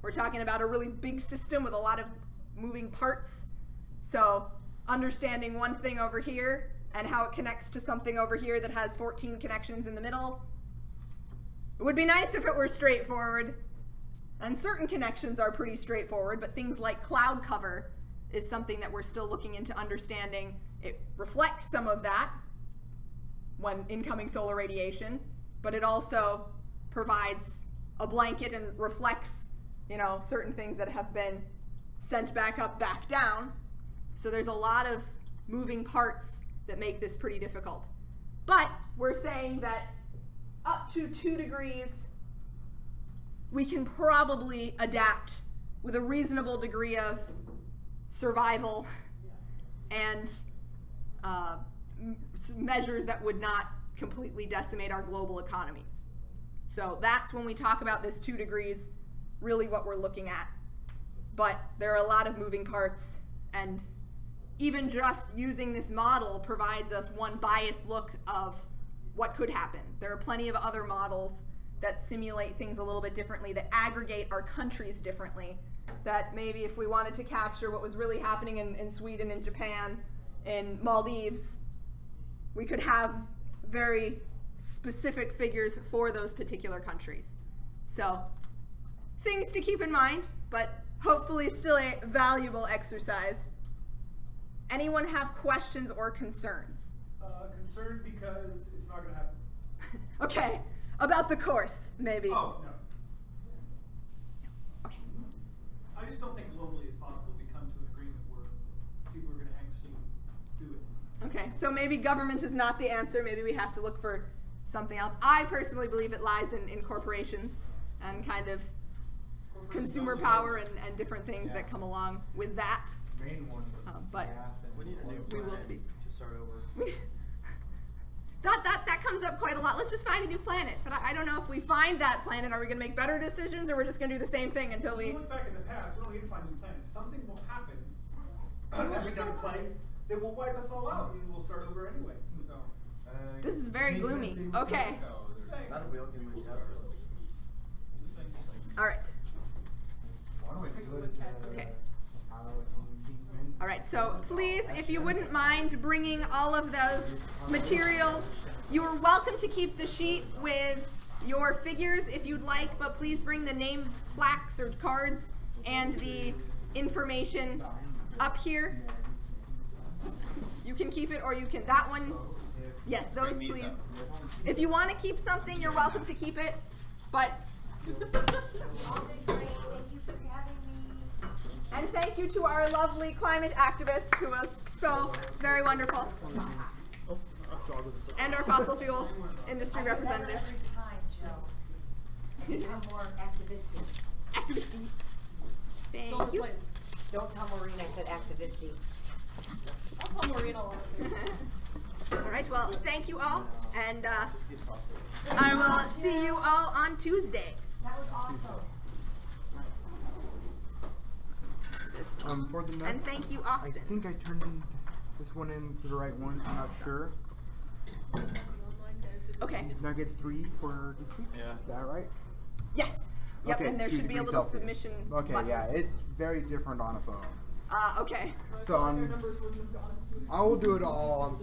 We're talking about a really big system with a lot of moving parts. So understanding one thing over here and how it connects to something over here that has 14 connections in the middle. It would be nice if it were straightforward. And certain connections are pretty straightforward, but things like cloud cover is something that we're still looking into understanding. It reflects some of that when incoming solar radiation, but it also provides a blanket and reflects, you know, certain things that have been sent back up, back down. So there's a lot of moving parts that make this pretty difficult. But we're saying that up to 2 degrees, we can probably adapt with a reasonable degree of survival and measures that would not completely decimate our global economies. So that's when we talk about this 2 degrees, really what we're looking at. But there are a lot of moving parts, and even just using this model provides us one biased look of what could happen. There are plenty of other models that simulate things a little bit differently, that aggregate our countries differently, that maybe if we wanted to capture what was really happening in Sweden and Japan, in Maldives, we could have very specific figures for those particular countries. So things to keep in mind, but hopefully still a valuable exercise. Anyone have questions or concerns? Concerned because it's not going to happen. Okay, about the course, maybe. Oh, no. Okay. I just don't think globally it's possible we come to an agreement where people are going to actually do it. Okay, so maybe government is not the answer. Maybe we have to look for something else. I personally believe it lies in corporations and kind of consumer power and different things that come along with that. Main one was but gas and we need a new we will planet see. to start over. That comes up quite a lot. Let's just find a new planet. But I don't know if we find that planet, are we going to make better decisions, or we're just going to do the same thing until we... If you look back in the past, we don't need to find a new planet. Something will happen. Every time we play, they will wipe us all out, and we'll start over anyway. So this is very gloomy. Okay. Not a wheel can wake up. All right. Okay. All right, so please, if you wouldn't mind bringing all of those materials, you are welcome to keep the sheet with your figures if you'd like, but please bring the name plaques or cards and the information up here. You can keep it, or you can, that one, yes, those please. If you want to keep something, you're welcome to keep it, but... And thank you to our lovely climate activist who was so very wonderful. And our fossil fuel industry representative. Every time, Joe. Become more activistic. Activistic. Thank you. Don't tell Maureen I said activistic. I'll tell Maureen a lot of things. All right, well, thank you all, and I will see you all on Tuesday. That was awesome. For the next, and thank you, Austin. I think I turned this one in to the right one. I'm not sure. Okay. Nuggets 3 for this week. Yeah. Is that right? Yes. Yep. Okay, And there should be a little selfie. submission. Okay. button. Yeah, it's very different on a phone. Okay. So I will do it all